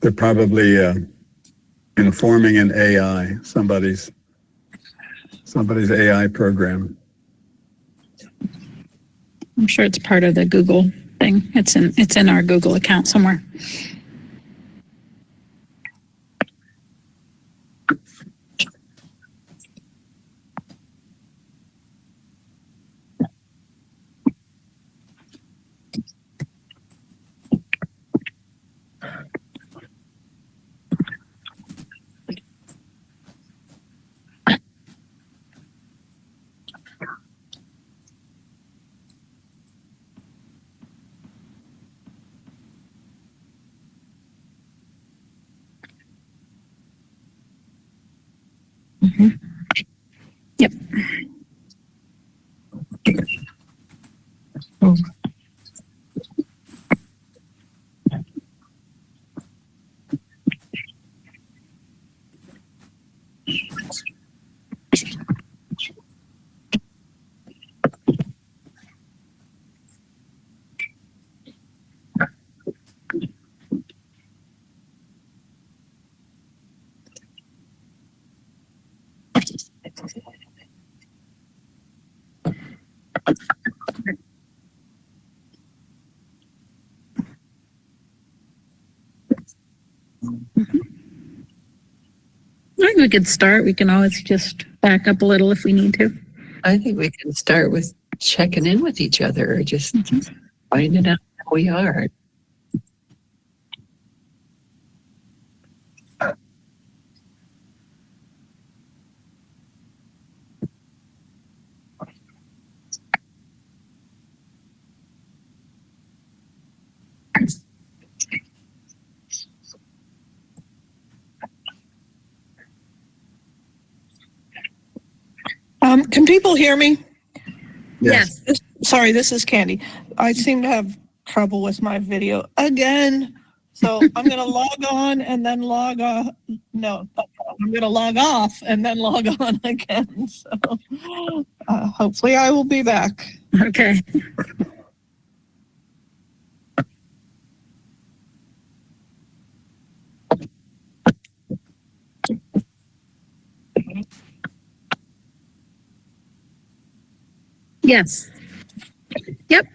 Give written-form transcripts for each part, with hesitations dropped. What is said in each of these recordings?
They're probably informing an AI, somebody's AI program. I'm sure it's part of the Google thing. It's in our Google account somewhere. Yep. I think we could start. We can always just back up a little if we need to. I think we can start with checking in with each other, or just finding out how we are. Can people hear me? Yes. Sorry, this is Candy. I seem to have trouble with my video again. So I'm going to log on and then log off. No, I'm going to log off and then log on again. So hopefully I will be back. Okay. Yes. Yep.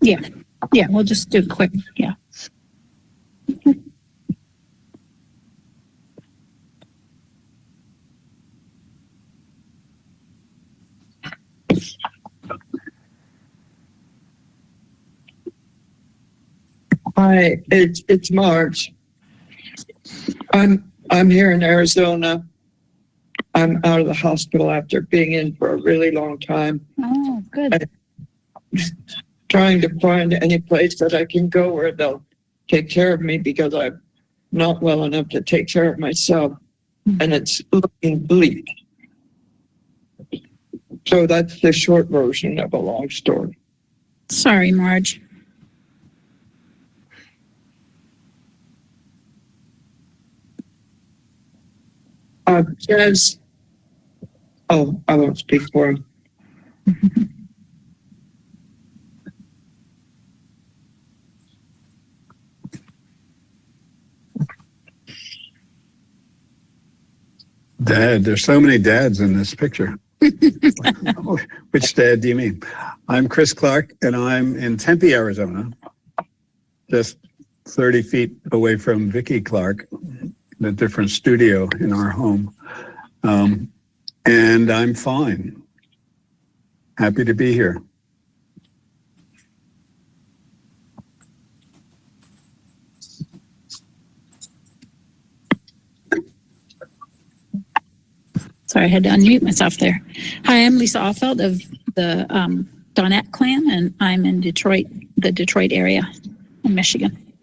Yeah. Yeah. We'll just do quick. Yeah. Hi, it's Marge. I'm here in Arizona. I'm out of the hospital after being in for a really long time. Oh, good. Trying to find any place that I can go where they'll take care of me, because I'm not well enough to take care of myself, and it's looking bleak. So that's the short version of a long story. Sorry, Marge. Says, oh, I won't speak for him. Dad, there's so many dads in this picture. Which dad do you mean? I'm Chris Clark, and I'm in Tempe, Arizona, just 30 feet away from Vicky Clark, in a different studio in our home. And I'm fine. Happy to be here. Sorry, I had to unmute myself there. Hi, I'm Lisa Offeld of the Donette clan, and I'm in Detroit, the Detroit area in Michigan.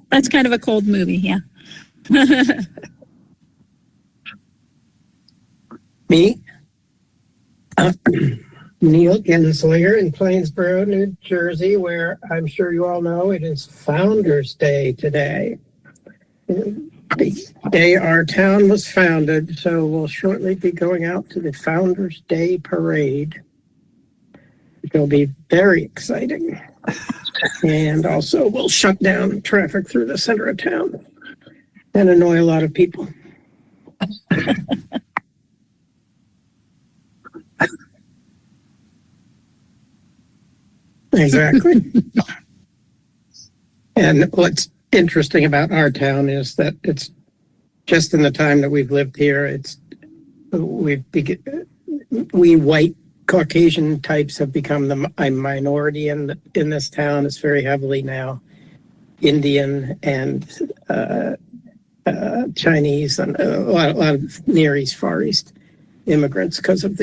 That's kind of a cold movie, yeah. Me? Neil Genzlinger in Plainsboro, New Jersey, where I'm sure you all know it is Founders Day today. The day our town was founded, so we'll shortly be going out to the Founders Day Parade. It'll be very exciting. And also we'll shut down traffic through the center of town and annoy a lot of people. Exactly. And what's interesting about our town is that it's just in the time that we've lived here, we white Caucasian types have become a minority in this town. It's very heavily now Indian and Chinese and a lot of Near East, Far East immigrants because of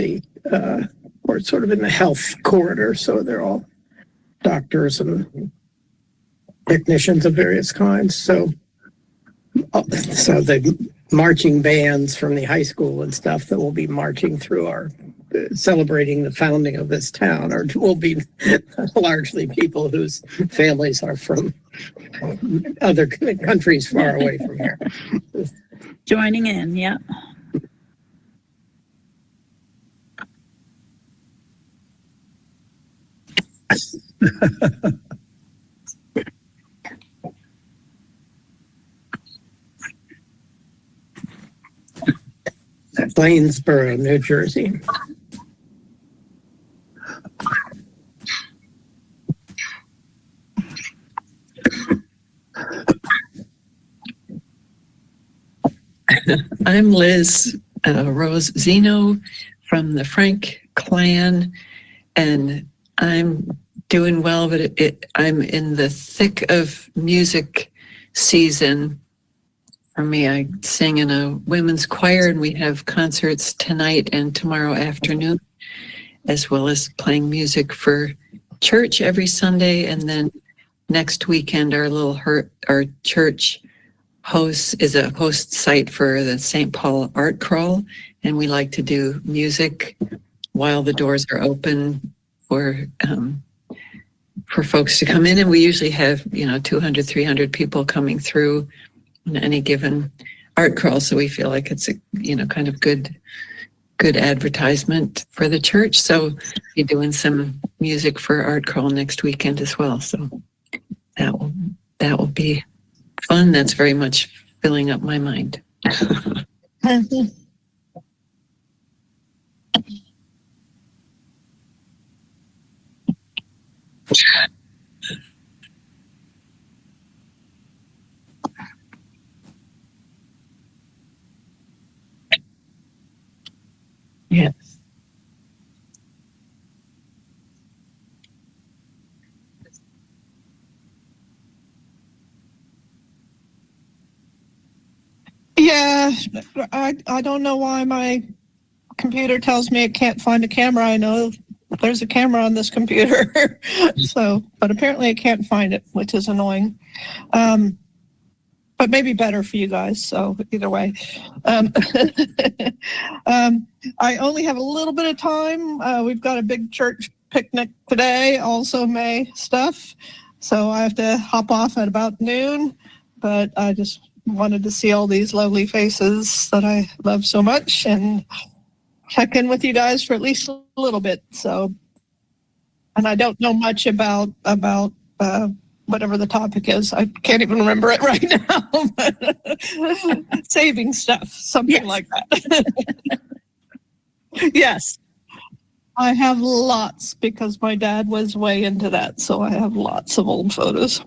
we're sort of in the health corridor, so they're all doctors and technicians of various kinds. So the marching bands from the high school and stuff that will be marching through celebrating the founding of this town will be largely people whose families are from other countries far away from here. Joining in, yeah. Plainsboro, New Jersey. I'm Liz Rose Zeno from the Frank clan, and I'm doing well, but I'm in the thick of music season. For me, I sing in a women's choir, and we have concerts tonight and tomorrow afternoon, as well as playing music for church every Sunday. And then next weekend, our church is a host site for the St. Paul Art Crawl, and we like to do music while the doors are open for folks to come in. And we usually have 200, 300 people coming through in any given art crawl, so we feel like it's a kind of good advertisement for the church. So we're doing some music for art crawl next weekend as well. So that will be fun. That's very much filling up my mind. Yes. Yeah, I don't know why my computer tells me it can't find a camera. I know there's a camera on this computer, but apparently it can't find it, which is annoying. But maybe better for you guys. So either way, I only have a little bit of time. We've got a big church picnic today, also May stuff. So I have to hop off at about noon, but I just wanted to see all these lovely faces that I love so much. And check in with you guys for at least a little bit. So, and I don't know much about whatever the topic is. I can't even remember it right now. But saving stuff, something like that. Yes. I have lots because my dad was way into that. So I have lots of old photos.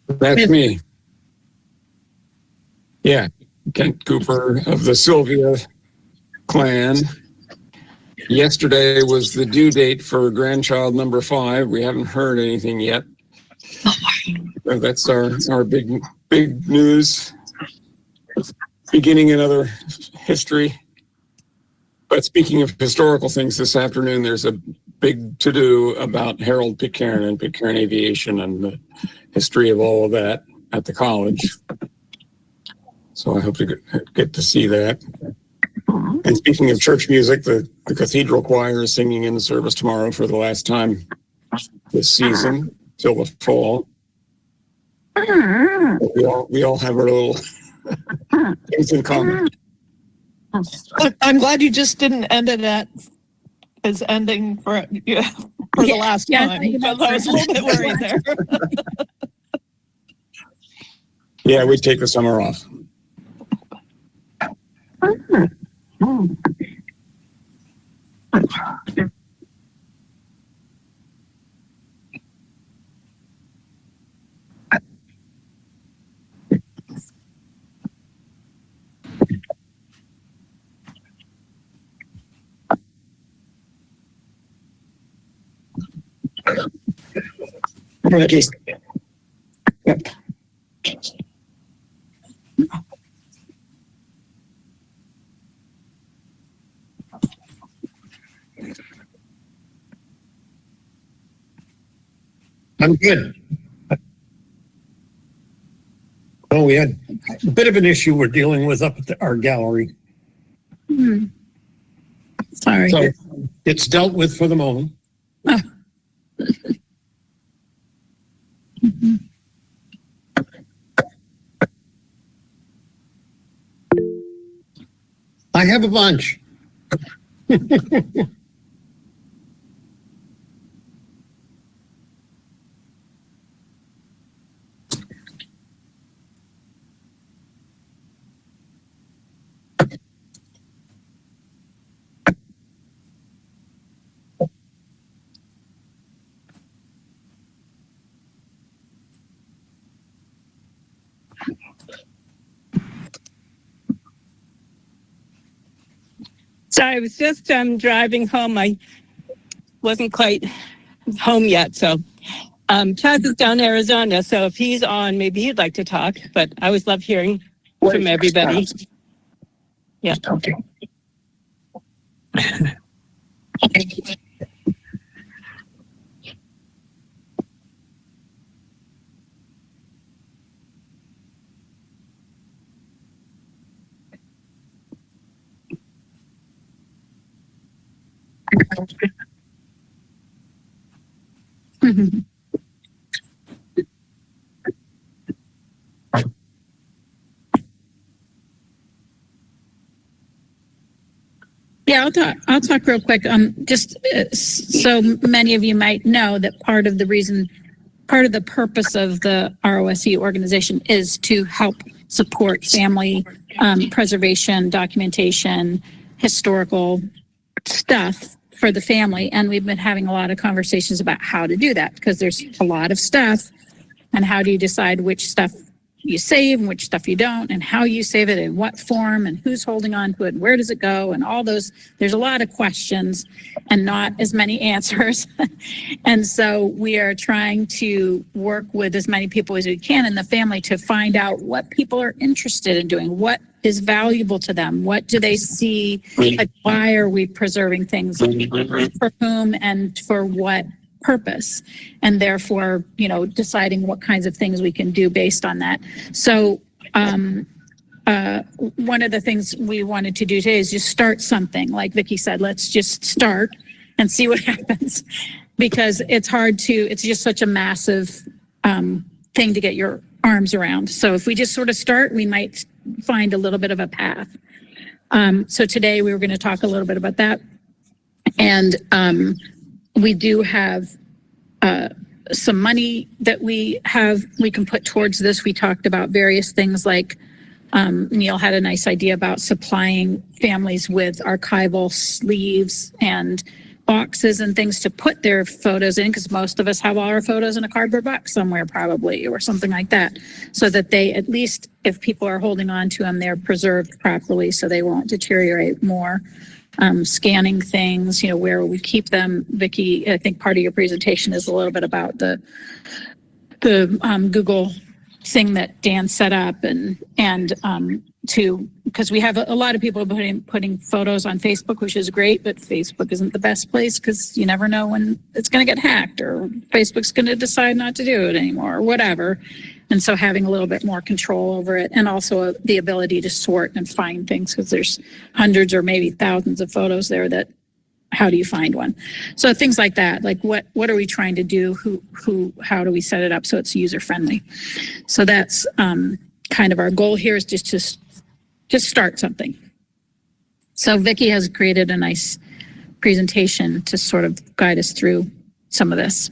That's me. Yeah, Kent Cooper of the Sylvia clan. Yesterday was the due date for grandchild number 5. We haven't heard anything yet. So that's our big news. Beginning another history. But speaking of historical things, this afternoon there's a big to-do about Harold Pitcairn and Pitcairn Aviation and the history of all of that at the college. So I hope to get to see that. And speaking of church music, the cathedral choir is singing in the service tomorrow for the last time this season till the fall. We all have our little things in common. I'm glad you just didn't end it at his ending for the last time. Because I was a little bit worried there. Yeah, we take the summer off. Ready. Yep. I'm good. Oh, we had a bit of an issue we're dealing with up at our gallery. Sorry. So it's dealt with for the moment. Oh. I have a bunch. So I was just driving home. I wasn't quite home yet. So Chaz is down in Arizona. So if he's on, maybe he'd like to talk. But I always love hearing from everybody. Yeah. Okay. Yeah, I'll talk real quick. Just so many of you might know that part of the purpose of the ROSE organization is to help support family preservation, documentation, historical stuff for the family. And we've been having a lot of conversations about how to do that because there's a lot of stuff and how do you decide which stuff you save and which stuff you don't and how you save it in what form and who's holding on to it and where does it go and all those. There's a lot of questions and not as many answers. And so we are trying to work with as many people as we can in the family to find out what people are interested in doing, what is valuable to them, what do they see, like why are we preserving things, for whom and for what purpose, and therefore, deciding what kinds of things we can do based on that. So, one of the things we wanted to do today is just start something. Like Vicky said, let's just start and see what happens, because it's just such a massive thing to get your arms around. So if we just sort of start, we might find a little bit of a path. So today we were going to talk a little bit about that. And we do have some money that we can put towards this. We talked about various things like Neil had a nice idea about supplying families with archival sleeves and boxes and things to put their photos in, because most of us have all our photos in a cardboard box somewhere probably, or something like that, so that they, at least if people are holding on to them, they're preserved properly so they won't deteriorate more. Scanning things, where we keep them. Vicky, I think part of your presentation is a little bit about the Google thing that Dan set up, because we have a lot of people putting photos on Facebook, which is great, but Facebook isn't the best place, because you never know when it's going to get hacked, or Facebook's going to decide not to do it anymore, or whatever. And so having a little bit more control over it, and also the ability to sort and find things, because there's hundreds or maybe thousands of photos there that, how do you find one? So things like that, like what are we trying to do? How do we set it up so it's user friendly? So that's kind of our goal here, is just to start something. So Vicky has created a nice presentation to sort of guide us through some of this.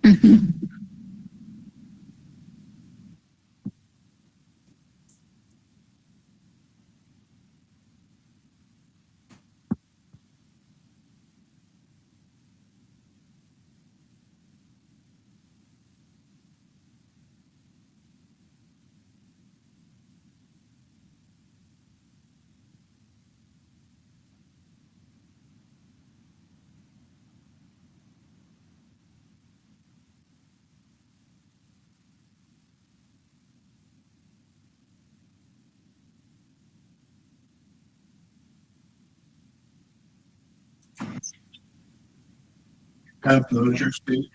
Mm-hmm. Upload your speech.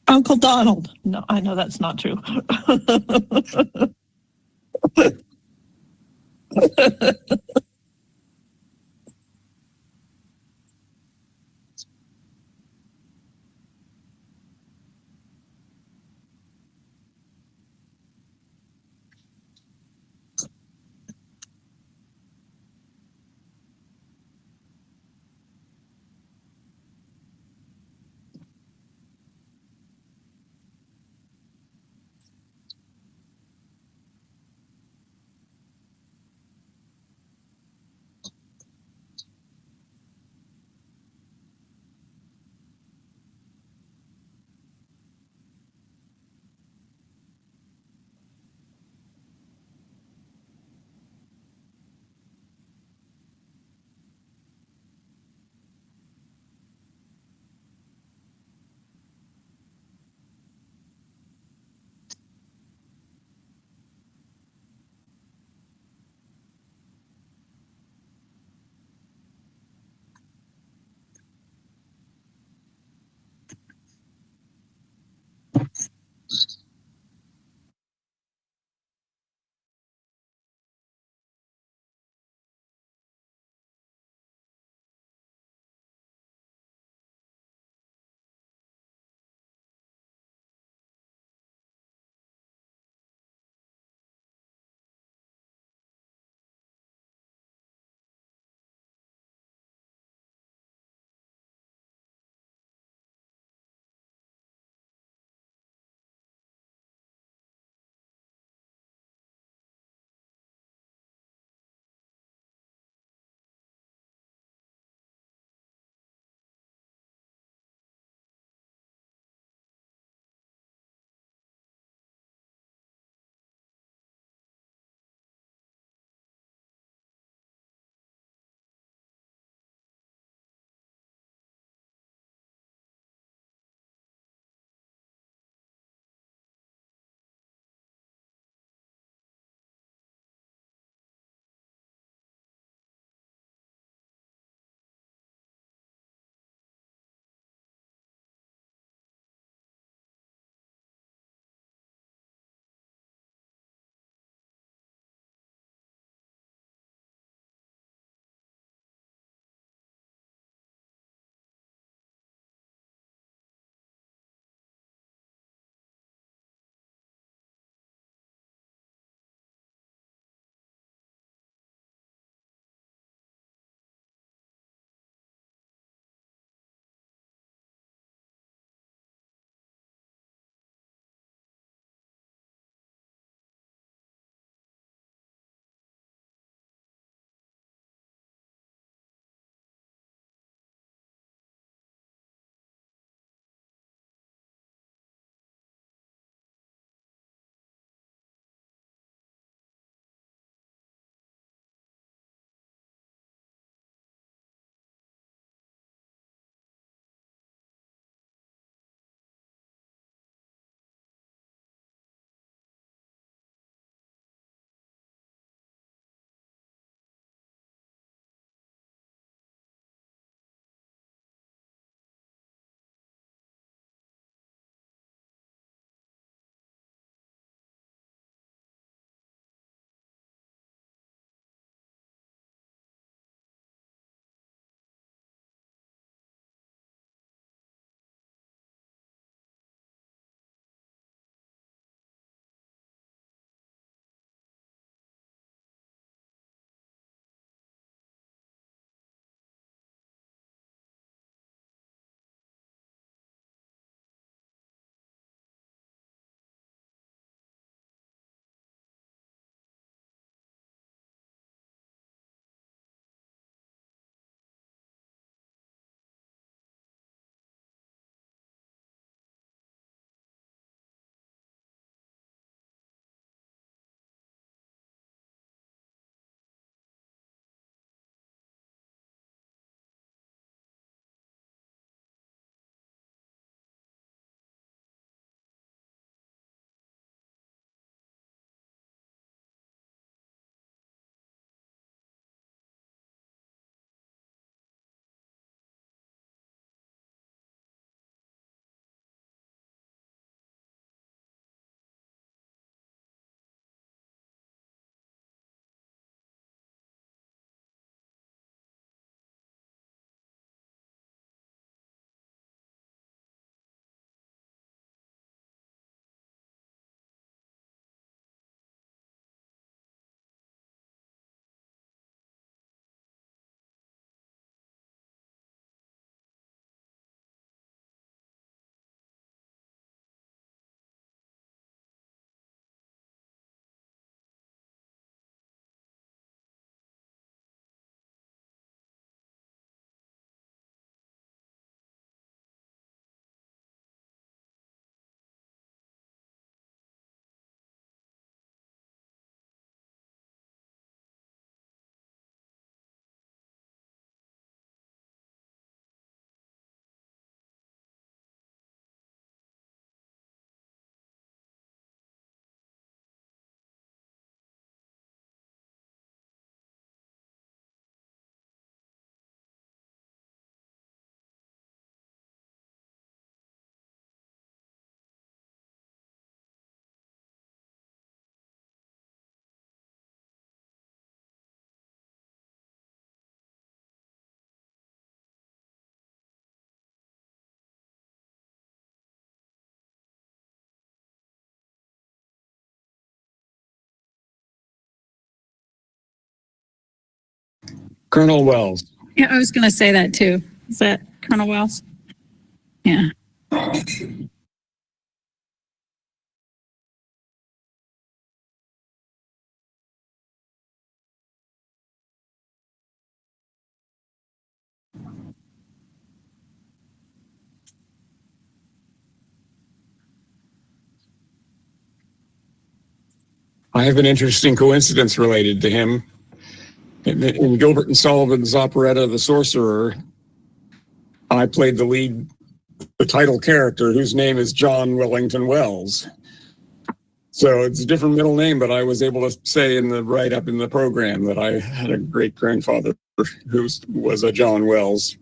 Uncle Donald. No, I know that's not true. Colonel Wells. Yeah, I was going to say that too. Is that Colonel Wells? Yeah. I have an interesting coincidence related to him. In Gilbert and Sullivan's operetta, The Sorcerer, I played the title character, whose name is John Wellington Wells. So it's a different middle name, but I was able to say in the write-up in the program that I had a great-grandfather who was a John Wells.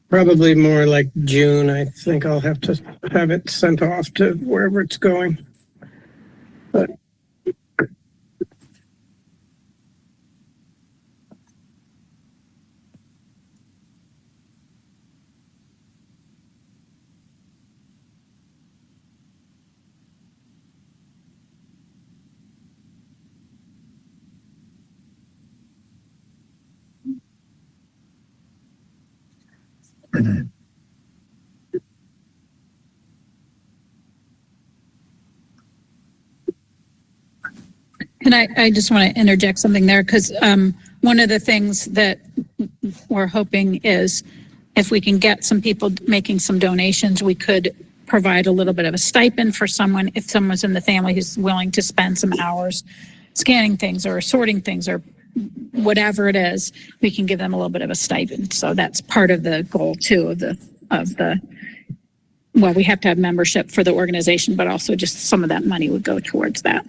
Probably more like June. I think I'll have to have it sent off to wherever it's going. But And I just want to interject something there because one of the things that we're hoping is if we can get some people making some donations, we could provide a little bit of a stipend for someone, if someone's in the family who's willing to spend some hours scanning things or sorting things or whatever it is, we can give them a little bit of a stipend. So that's part of the goal too of the well, we have to have membership for the organization, but also just some of that money would go towards that.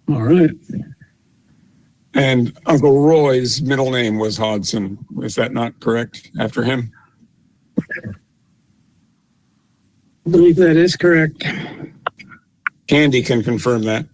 All right. And Uncle Roy's middle name was Hodson. Is that not correct after him? I believe that is correct. Candy can confirm that.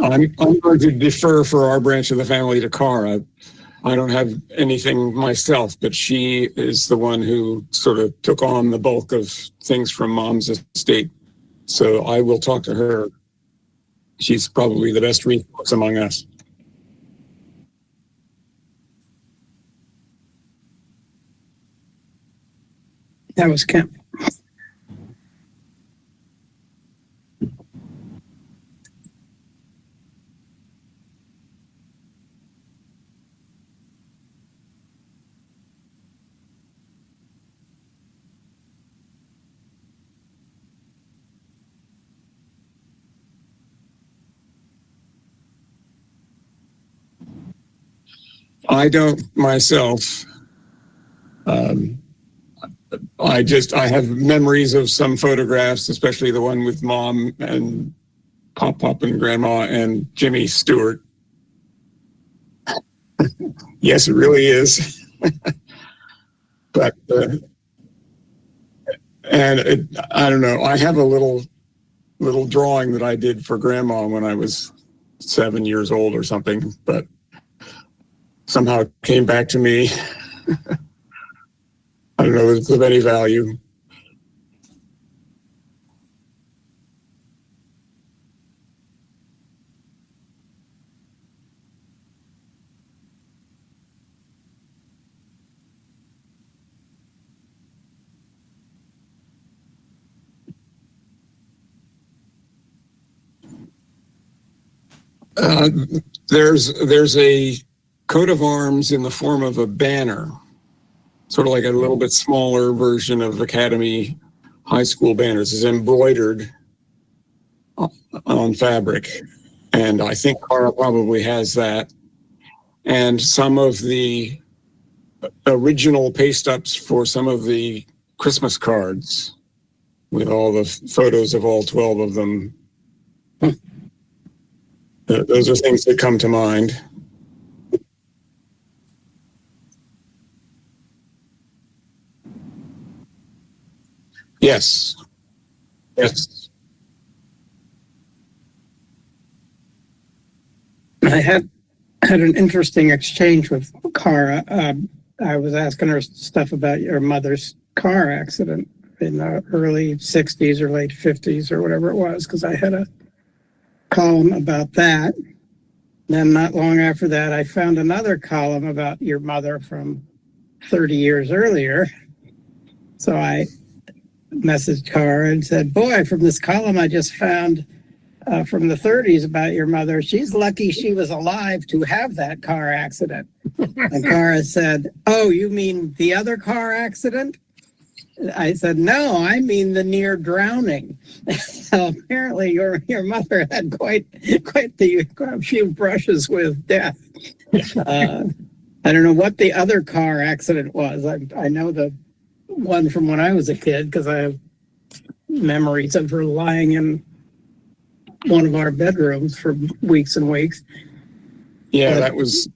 I'm going to defer for our branch of the family to Cara. I don't have anything myself, but she is the one who sort of took on the bulk of things from Mom's estate. So I will talk to her. She's probably the best resource among us. That was Kemp. I don't myself. I have memories of some photographs, especially the one with Mom and Pop and Grandma and Jimmy Stewart. Yes, it really is. But I don't know. I have a little drawing that I did for Grandma when I was 7 years old or something, but somehow it came back to me. I don't know if it's of any value. There's a coat of arms in the form of a banner, sort of like a little bit smaller version of Academy High School banners. It's embroidered on fabric, and I think Cara probably has that. And some of the original paste ups for some of the Christmas cards with all the photos of all 12 of them. Those are things that come to mind. Yes. Yes. I had an interesting exchange with Cara. I was asking her stuff about your mother's car accident in the early 60s or late 50s or whatever it was, because I had a column about that. Then not long after that, I found another column about your mother from 30 years earlier. So I messaged Cara and said, boy, from this column I just found from the 30s about your mother, she's lucky she was alive to have that car accident. And Cara said, oh, you mean the other car accident? I said, no, I mean the near drowning. So apparently your mother had quite a few brushes with death. I don't know what the other car accident was. I know the one from when I was a kid because I have memories of her lying in one of our bedrooms for weeks and weeks. Yeah, that was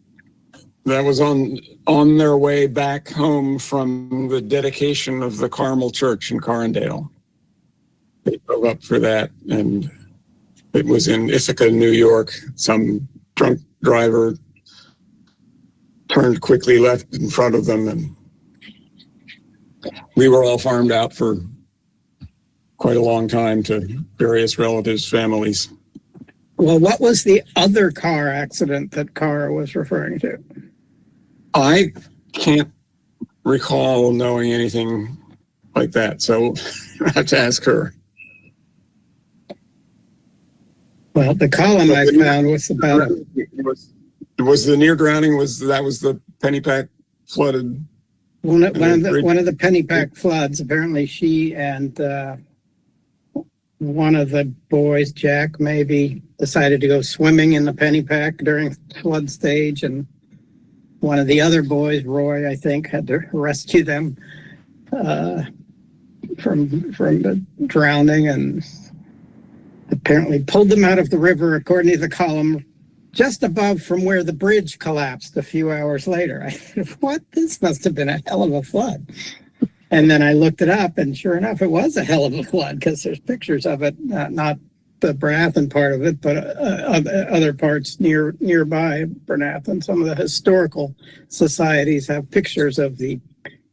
on their way back home from the dedication of the Carmel Church in Carindale. they drove up for that, and it was in Ithaca, New York. Some drunk driver turned quickly left in front of them, and we were all farmed out for quite a long time to various relatives' families. Well, what was the other car accident that Cara was referring to? I can't recall knowing anything like that, so I have to ask her. Well, the column I found was about Was the near drowning, was the Pennypack flooded? one of the Pennypack floods. Apparently she and one of the boys, Jack, maybe decided to go swimming in the Pennypack during flood stage, and one of the other boys, Roy, I think, had to rescue them from the drowning, and apparently pulled them out of the river, according to the column, just above from where the bridge collapsed a few hours later. I said, what? This must have been a hell of a flood. And then I looked it up, and sure enough, it was a hell of a flood, because there's pictures of it, not the Bernathen part of it, but other parts nearby Bernathen. Some of the historical societies have pictures of the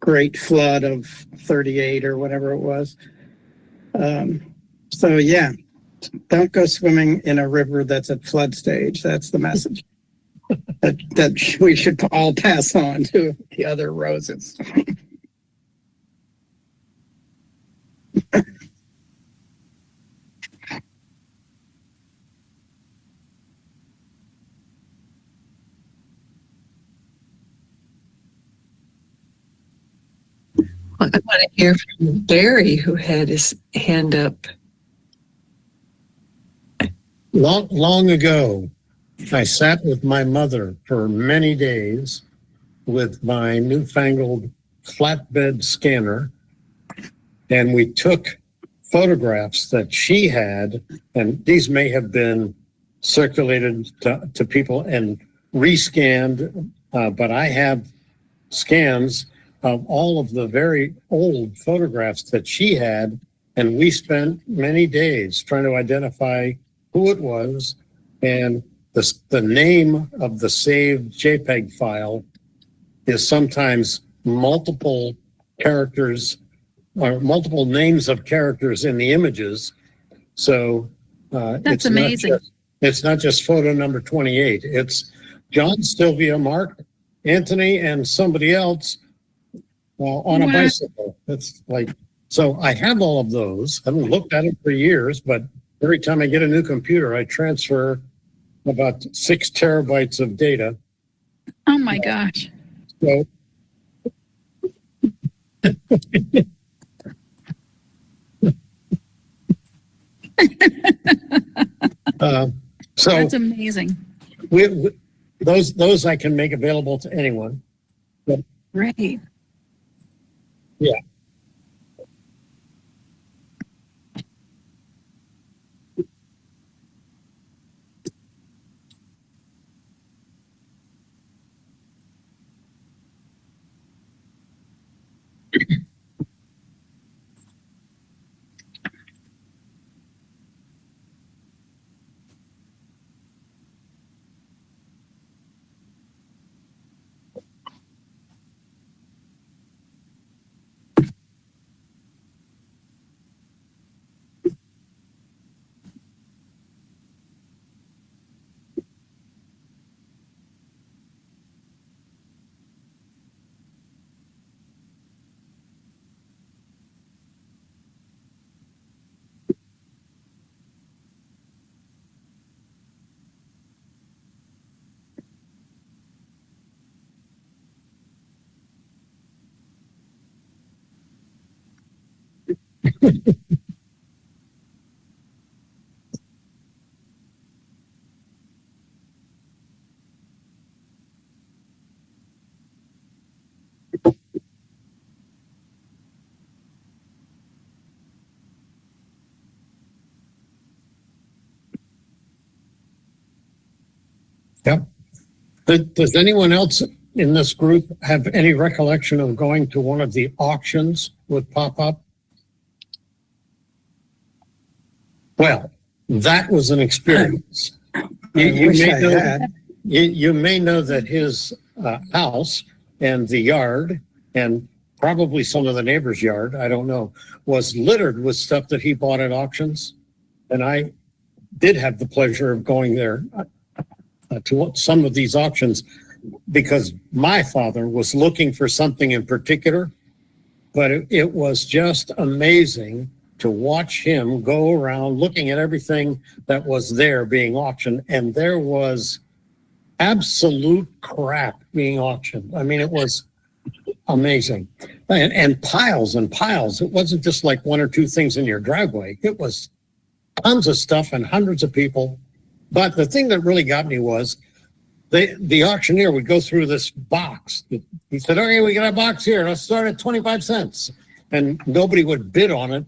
great flood of 38 or whatever it was. So yeah, don't go swimming in a river that's at flood stage. That's the message that we should all pass on to the other Roses. I want to hear from Barry, who had his hand up. Long ago, I sat with my mother for many days with my newfangled flatbed scanner, and we took photographs that she had, and these may have been circulated to people and rescanned, but I have scans of all of the very old photographs that she had, and we spent many days trying to identify who it was, and the name of the saved JPEG file is sometimes multiple characters or multiple names of characters in the images. So That's amazing. It's not just photo number 28. It's John, Sylvia, Mark, Anthony, and somebody else on a bicycle. It's like, so I have all of those. I haven't looked at it for years, but every time I get a new computer, I transfer about 6 terabytes of data. Oh my gosh. So, so That's amazing. those I can make available to anyone. Great. Yeah. Yep. Does anyone else in this group have any recollection of going to one of the auctions with Pop-Up? Well, that was an experience. You wish may I know, had. you may know that his house and the yard and probably some of the neighbor's yard, I don't know, was littered with stuff that he bought at auctions. And I did have the pleasure of going there to some of these auctions because my father was looking for something in particular, but it was just amazing to watch him go around looking at everything that was there being auctioned. And there was absolute crap being auctioned. I mean, it was amazing. And piles and piles. It wasn't just like one or two things in your driveway. It was tons of stuff and hundreds of people. But the thing that really got me was the auctioneer would go through this box. He said, okay, we got a box here. Let's start at 25 cents. And nobody would bid on it.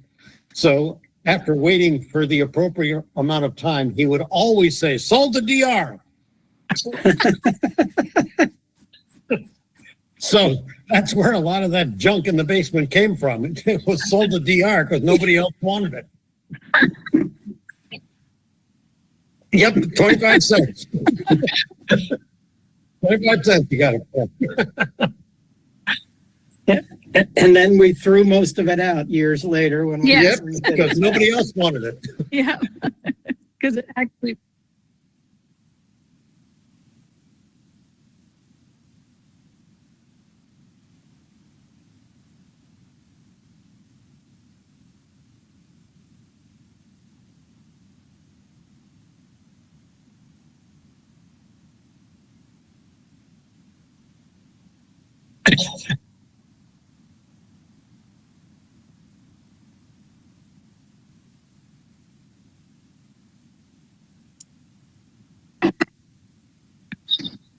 So after waiting for the appropriate amount of time, he would always say, sold to DR. So that's where a lot of that junk in the basement came from. It was sold to DR because nobody else wanted it. Yep, 25 cents. 25 cents, you got it. And then we threw most of it out years later when we. Yes. Because nobody else wanted it. Yeah. Because it actually.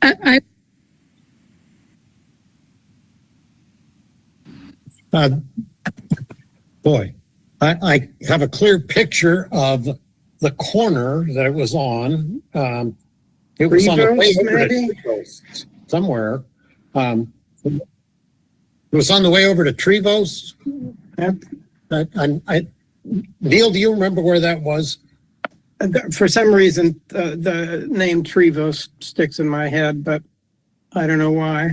I Boy, I have a clear picture of the corner that it was on. It was on the way Trevose, over to maybe? Trevose, somewhere. It was on the way over to Trevose. Neil, do you remember where that was? For some reason, the name Trevose sticks in my head, but I don't know why.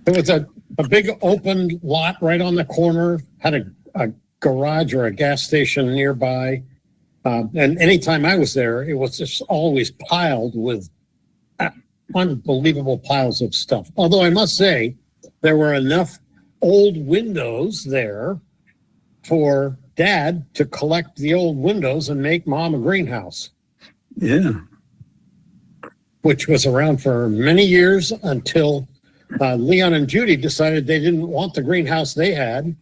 It was a big open lot right on the corner, had a garage or a gas station nearby. And anytime I was there, it was just always piled with unbelievable piles of stuff. Although I must say, there were enough old windows there for Dad to collect the old windows and make Mom a greenhouse, Yeah. which was around for many years until Leon and Judy decided they didn't want the greenhouse they had.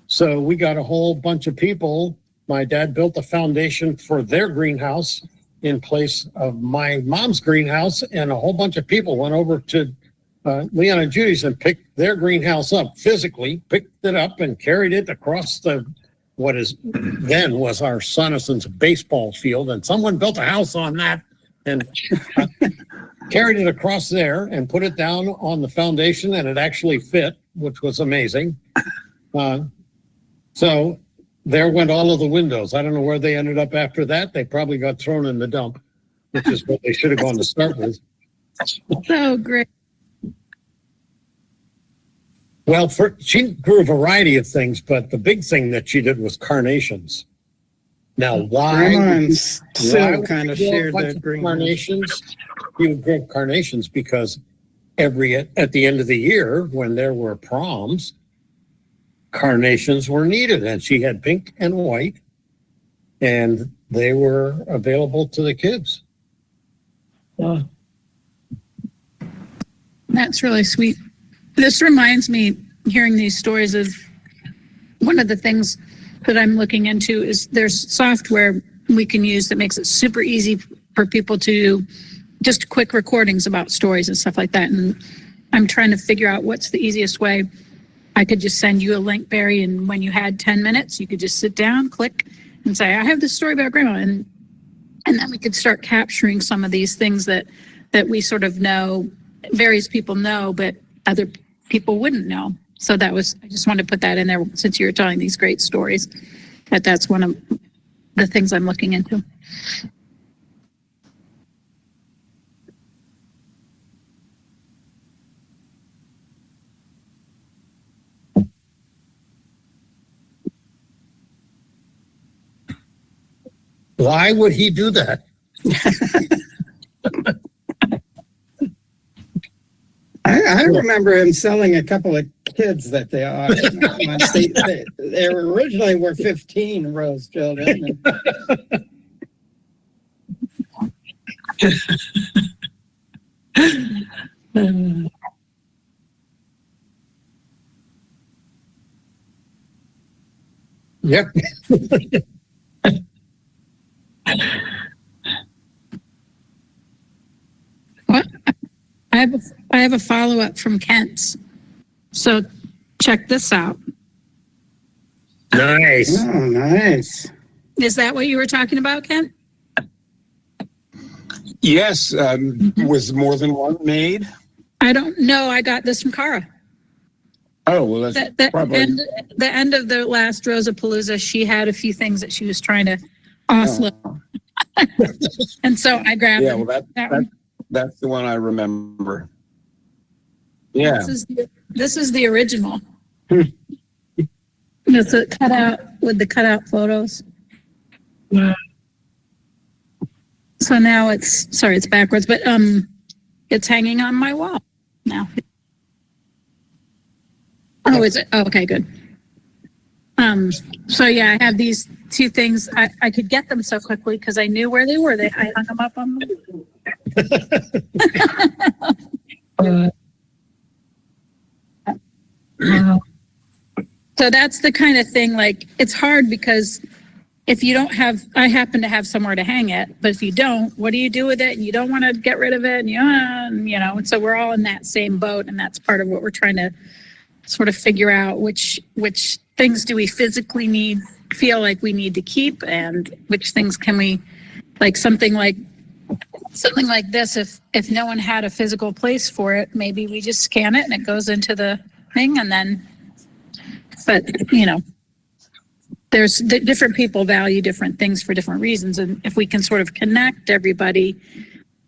So we got a whole bunch of people. My dad built a foundation for their greenhouse in place of my mom's greenhouse, and a whole bunch of people went over to Leon and Judy's and picked their greenhouse up physically, picked it up and carried it across what is then was our Sonison's baseball field, and someone built a house on that and carried it across there and put it down on the foundation, and it actually fit, which was amazing. So there went all of the windows. I don't know where they ended up after that. They probably got thrown in the dump, which is what they should have gone to start with. so great. Well, she grew a variety of things, but the big thing that she did was carnations. Now, why? Grandma's why still would kind of you grow a shared bunch that of green. carnations? You would grow carnations because at the end of the year, when there were proms, carnations were needed, and she had pink and white, and they were available to the kids. That's really sweet. This reminds me, hearing these stories, of one of the things that I'm looking into is there's software we can use that makes it super easy for people to just quick recordings about stories and stuff like that. And I'm trying to figure out what's the easiest way. I could just send you a link, Barry, and when you had 10 minutes, you could just sit down, click, and say, I have this story about grandma. And then we could start capturing some of these things that we sort of know, various people know, but other people wouldn't know. So I just wanted to put that in there since you were telling these great stories, that's one of the things I'm looking into. Why would he do that? I remember him selling a couple of kids that they auctioned. They were originally were 15 rose children. Yep. What? I have a follow-up from Kent. So check this out. Nice. Oh, nice. Is that what you were talking about, Kent? Yes, was more than one made? I don't know. I got this from Cara. Oh, well, that's probably. The end of the last Rosapalooza, she had a few things that she was trying to offload. And so I grabbed Yeah, them. well, That one. that's the one I remember. Yeah. This is the original. It's a cutout with the cutout photos. So now it's backwards, but it's hanging on my wall now. Oh, is it? Oh, okay, good. So yeah, I have these two things. I could get them so quickly because I knew where they were. I hung them up on So that's the kind of thing, like, it's hard because if you don't have, I happen to have somewhere to hang it, but if you don't, what do you do with it? And you don't want to get rid of it, and and so we're all in that same boat, and that's part of what we're trying to sort of figure out, which things do we physically feel like we need to keep, and which things can we, like something like this, if no one had a physical place for it, maybe we just scan it and it goes into the thing, and then, but there's different people value different things for different reasons. And if we can sort of connect everybody,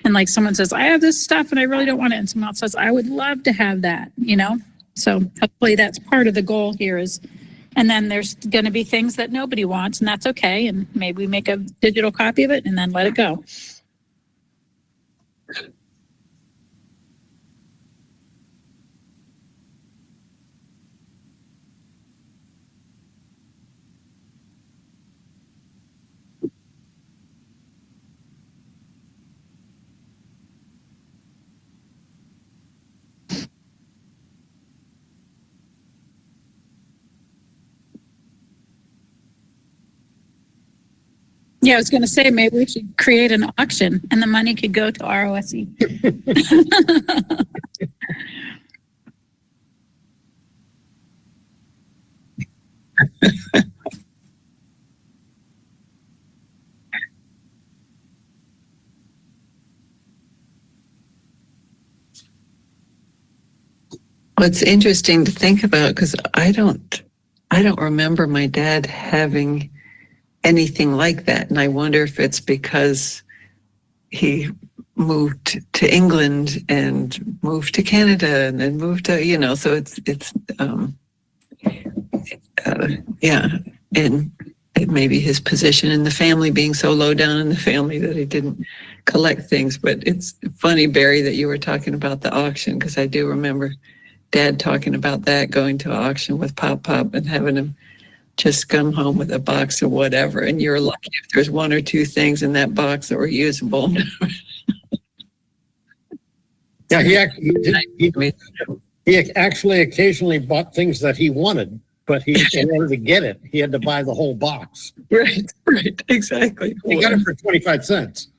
and like someone says, I have this stuff and I really don't want it, and someone else says, I would love to have that, So hopefully that's part of the goal here is, and then there's going to be things that nobody wants, and that's okay. And maybe we make a digital copy of it and then let it go. Yeah, I was going to say, maybe we should create an auction and the money could go to ROSE. Well, it's interesting to think about because I don't remember my dad having anything like that. And I wonder if it's because he moved to England and moved to Canada and then moved to, so it's and it maybe his position in the family being so low down in the family that he didn't collect things. But it's funny, Barry, that you were talking about the auction, because I do remember Dad talking about that, going to an auction with Pop and having him just come home with a box of whatever, and you're lucky if there's one or two things in that box that were usable. Yeah, he actually occasionally bought things that he wanted, but in order to get it, he had to buy the whole box. Right, exactly. He got it for 25 cents.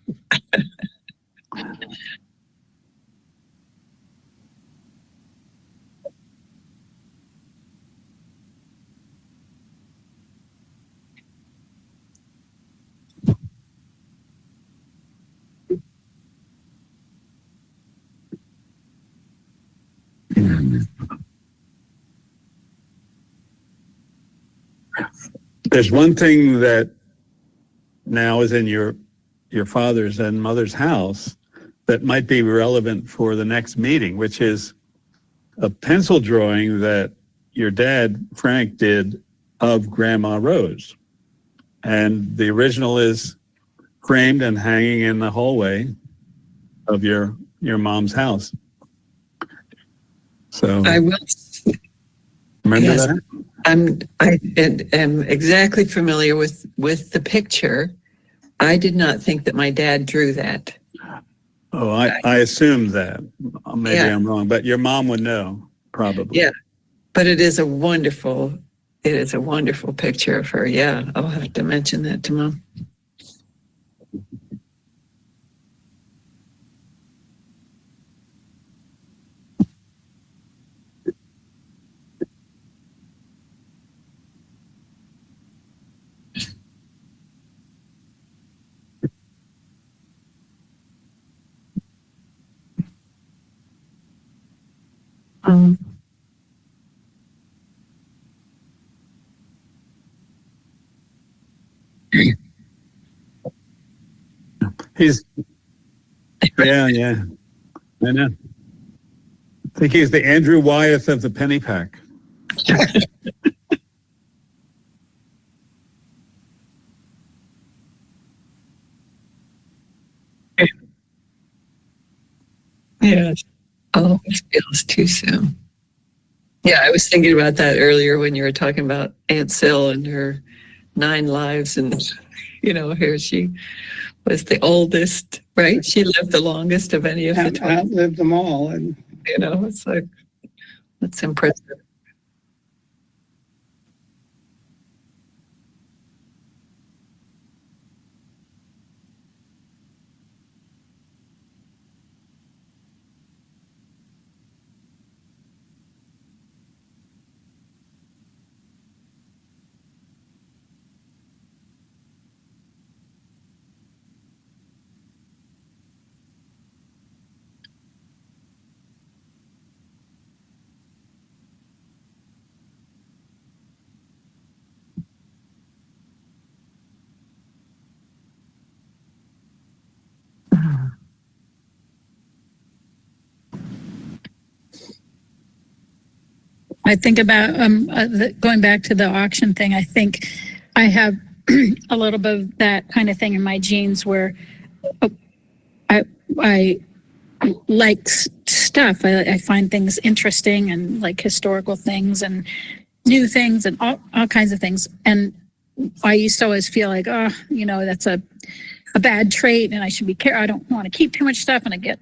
There's one thing that now is in your father's and mother's house that might be relevant for the next meeting, which is a pencil drawing that your dad, Frank, did of Grandma Rose. And the original is framed and hanging in the hallway of your mom's house. So I will. remember Yes. that? I am exactly familiar with the picture. I did not think that my dad drew that. Oh, I assumed that. Maybe Yeah. I'm wrong, but your mom would know, probably. Yeah. But it is a wonderful picture of her. Yeah, I'll have to mention that to Mom. He's, yeah. I know. I think he's the Andrew Wyeth of the penny pack. Yeah. Oh, it feels too soon. Yeah, I was thinking about that earlier when you were talking about Aunt Sil and her 9 lives, and here she was the oldest, right? She lived the longest of any of the 12. Outlived them all. And It's like, that's impressive. I think about going back to the auction thing. I think I have a little bit of that kind of thing in my genes where I like stuff. I find things interesting and like historical things and new things and all kinds of things. And I used to always feel like, that's a bad trait and I should be careful. I don't want to keep too much stuff and I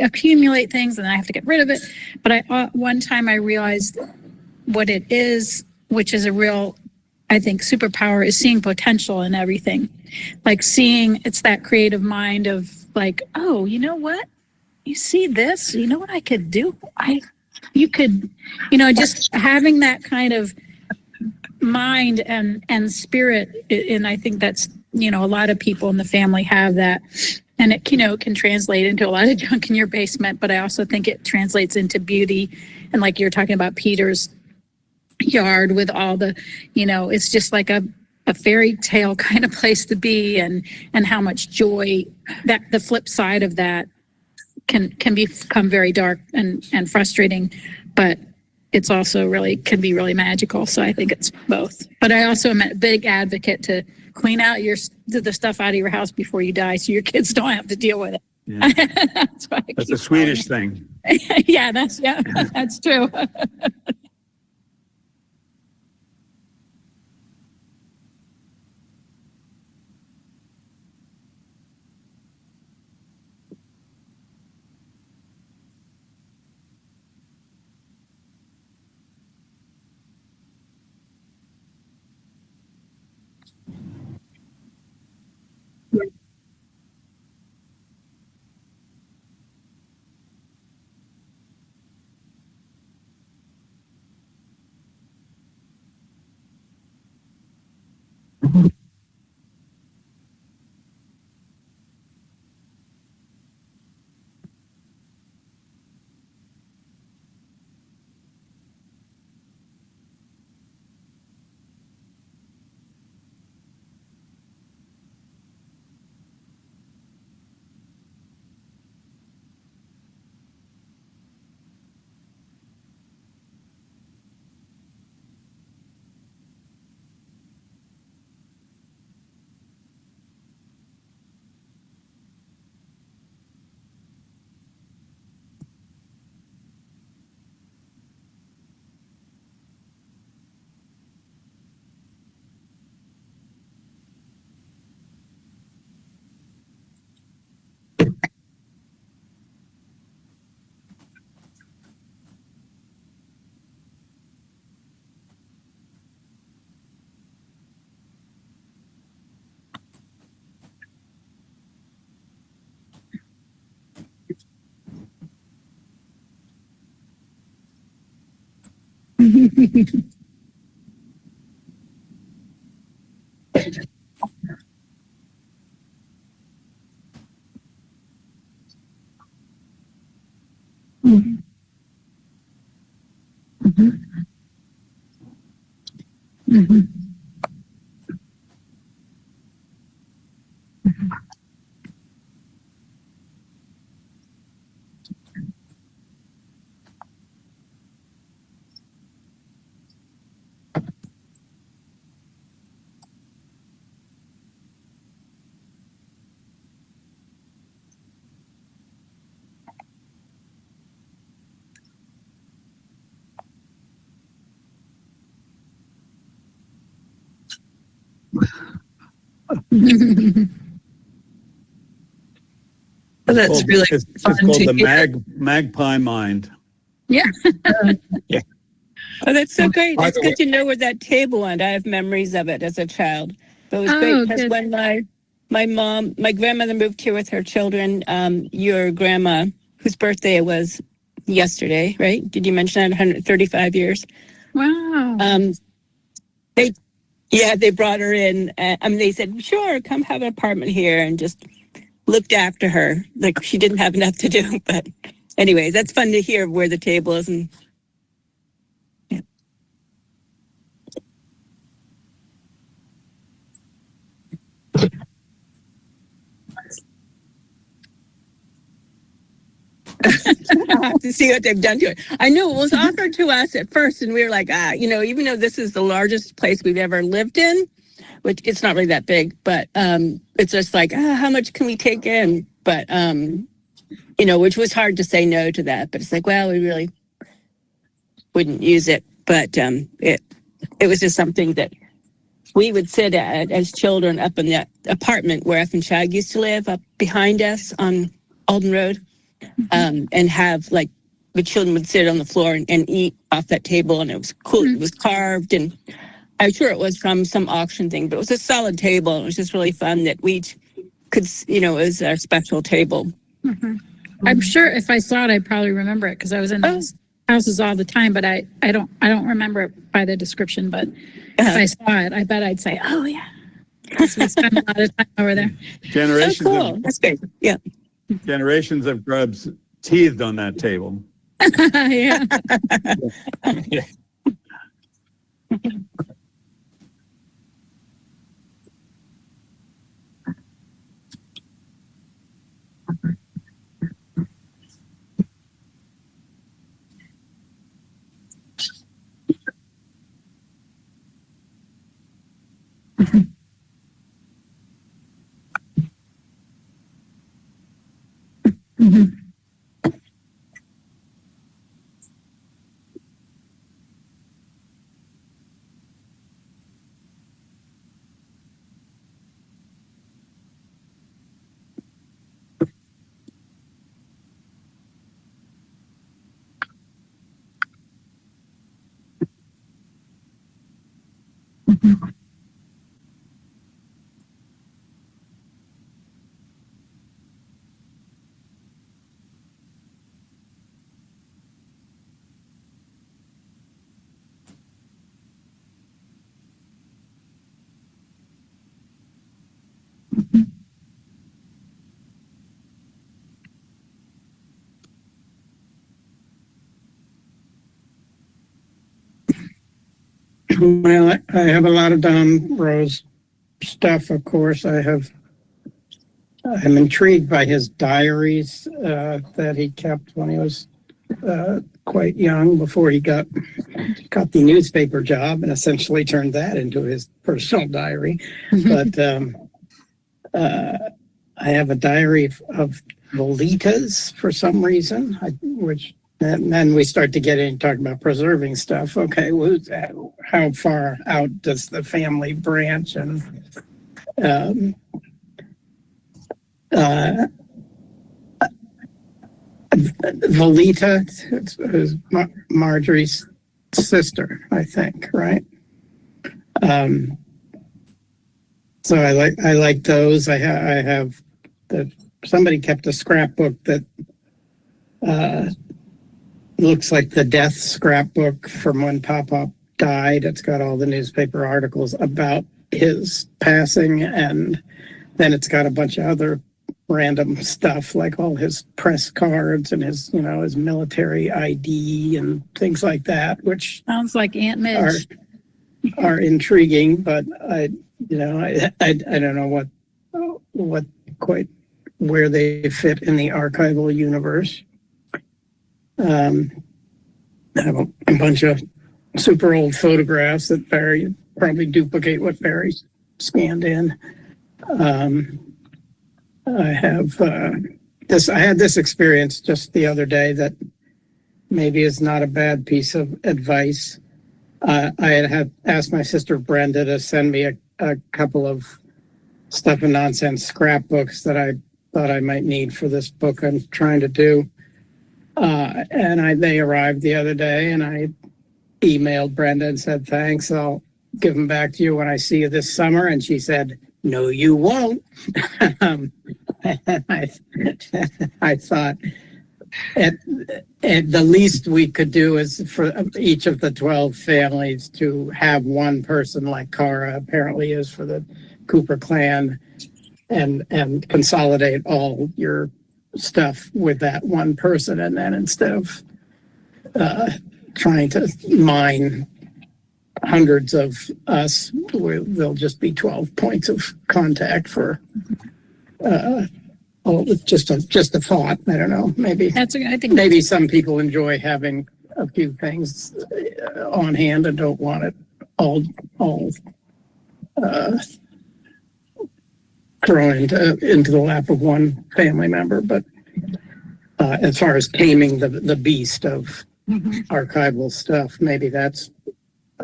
accumulate things and I have to get rid of it. But one time I realized what it is, which is a real, I think, superpower, is seeing potential in everything. Like it's that creative mind of like, oh, you know what? You see this? You know what I could do? You could, just having that kind of mind and spirit. And I think that's, a lot of people in the family have that. And it, can translate into a lot of junk in your basement. But I also think it translates into beauty. And like you're talking about Peter's yard with all the, it's just like a fairy tale kind of place to be, and how much joy that the flip side of that can become very dark and frustrating, but it's also can be really magical. So I think it's both. But I also am a big advocate to clean out the stuff out of your house before you die, so your kids don't have to deal with it. Yeah. That's a Swedish thing. Yeah, that's true. Well, that's really It's fun called to the hear. magpie mind. Oh, that's so great. By It's the good to know where that table went. I have memories of it as a child. But it was great Oh, because good. when my grandmother moved here with her children, your grandma, whose birthday it was yesterday, right? Did you mention that? 135 years. Wow. They Yeah, they brought her in. I mean, they said, sure, come have an apartment here, and just looked after her. Like she didn't have enough to do. But anyways, that's fun to hear where the table is. And yeah. I have to see what they've done to it. I know it was offered to us at first, and we were like, even though this is the largest place we've ever lived in, which it's not really that big, but it's just like, how much can we take in? But which was hard to say no to that. But it's like, well, we really wouldn't use it. But it was just something that we would sit at as children up in that apartment where F and Shag used to live up behind us on Alden Road, and have like the children would sit on the floor and eat off that table, and it was cool. It was carved, and I'm sure it was from some auction thing, but it was a solid table. It was just really fun that we could, it was our special table. I'm sure if I saw it, I'd probably remember it because I was in those houses all the time, but I don't remember it by the description, but if I saw it, I bet I'd say, oh yeah, because we spent a lot of time over there. Generations Oh, cool. That's great. Yeah. generations of grubs teethed on that table. Yeah. Well, I have a lot of Don Rose stuff, of course. I'm intrigued by his diaries that he kept when he was quite young, before he got the newspaper job and essentially turned that into his personal diary. But I have a diary of Lolita's for some reason, and then we start to get in talking about preserving stuff. Okay, how far out does the family branch? And Lolita is Marjorie's sister, I think, right? So I like those. I have somebody kept a scrapbook that looks like the death scrapbook from when Pop died. It's got all the newspaper articles about his passing, and then it's got a bunch of other random stuff like all his press cards and his, his military ID and things like that, which Sounds like Aunt Midge. are intriguing, but I don't know what quite where they fit in the archival universe. I have a bunch of super old photographs that Barry probably duplicate what Barry scanned in. I have I had this experience just the other day that maybe is not a bad piece of advice. I had asked my sister Brenda to send me a couple of stuff and nonsense scrapbooks that I thought I might need for this book I'm trying to do. And they arrived the other day, and I emailed Brenda and said, thanks, I'll give them back to you when I see you this summer. And she said, no, you won't. I thought at the least we could do is for each of the 12 families to have one person like Cara apparently is for the Cooper clan, and consolidate all your stuff with that one person. And then instead of trying to mine hundreds of us, there'll just be 12 points of contact for just a thought. I don't know, maybe I think maybe some people enjoy having a few things on hand and don't want it all thrown into the lap of one family member. But as far as taming the beast of archival stuff, maybe that's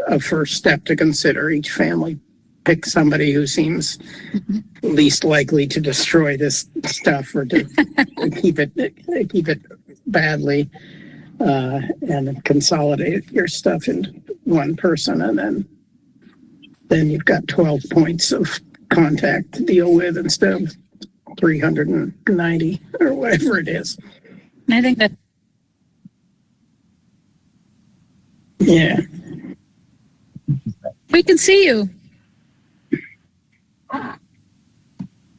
a first step to consider. Each family pick somebody who seems least likely to destroy this stuff or to keep it badly, and consolidate your stuff into one person, and then you've got 12 points of contact to deal with instead of 390 or whatever it is. I think that Yeah. we can see you. By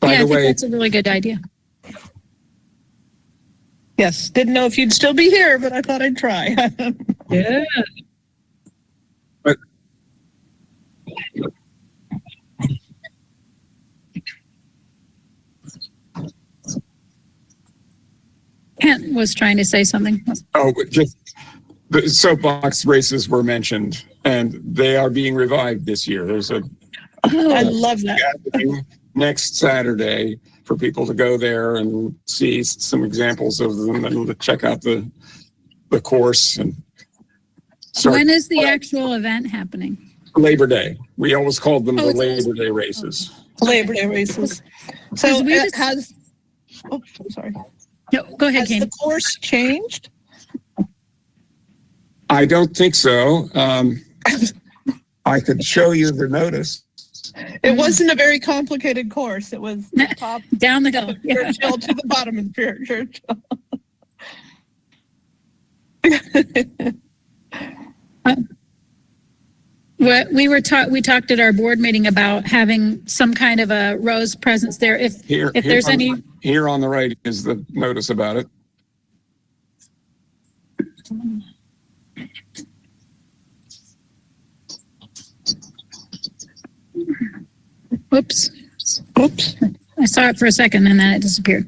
I the think way, that's a really good idea. Yes, didn't know if you'd still be here, but I thought I'd try. Yeah. Kent was trying to say something. but just the soapbox races were mentioned, and they are being revived this year. There's a I love that. gathering next Saturday for people to go there and see some examples of them and to check out the course. And so When is the actual event happening? Labor Day. We always called them Oh, the it's always- Labor Day races. Labor Day races. So we it just- I'm sorry. No, go ahead, Has the Kane. course changed? I don't think so. I could show you the notice. It wasn't a very complicated course. It was the top Down the hill. of Yeah. Churchill to the bottom of Churchill. We talked at our board meeting about having some kind of a Rose presence there. If there's any, Here on the right is the notice about it. whoops, Oops. I saw it for a second and then it disappeared.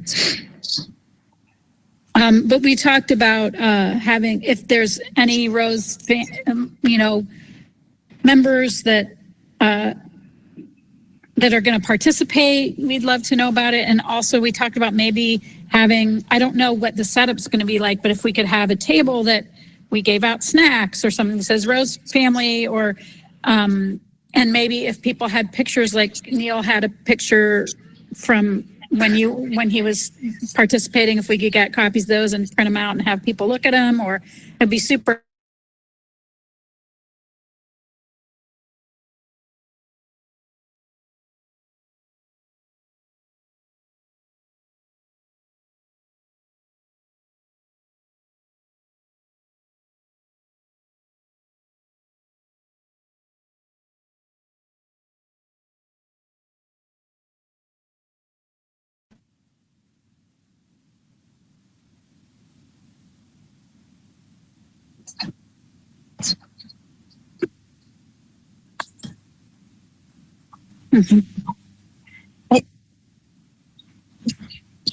But we talked about having, if there's any Rose, members that are going to participate, we'd love to know about it. And also we talked about maybe having, I don't know what the setup's going to be like, but if we could have a table that we gave out snacks or something that says Rose family, or and maybe if people had pictures, like Neil had a picture from when he was participating, if we could get copies of those and print them out and have people look at them, or it'd be super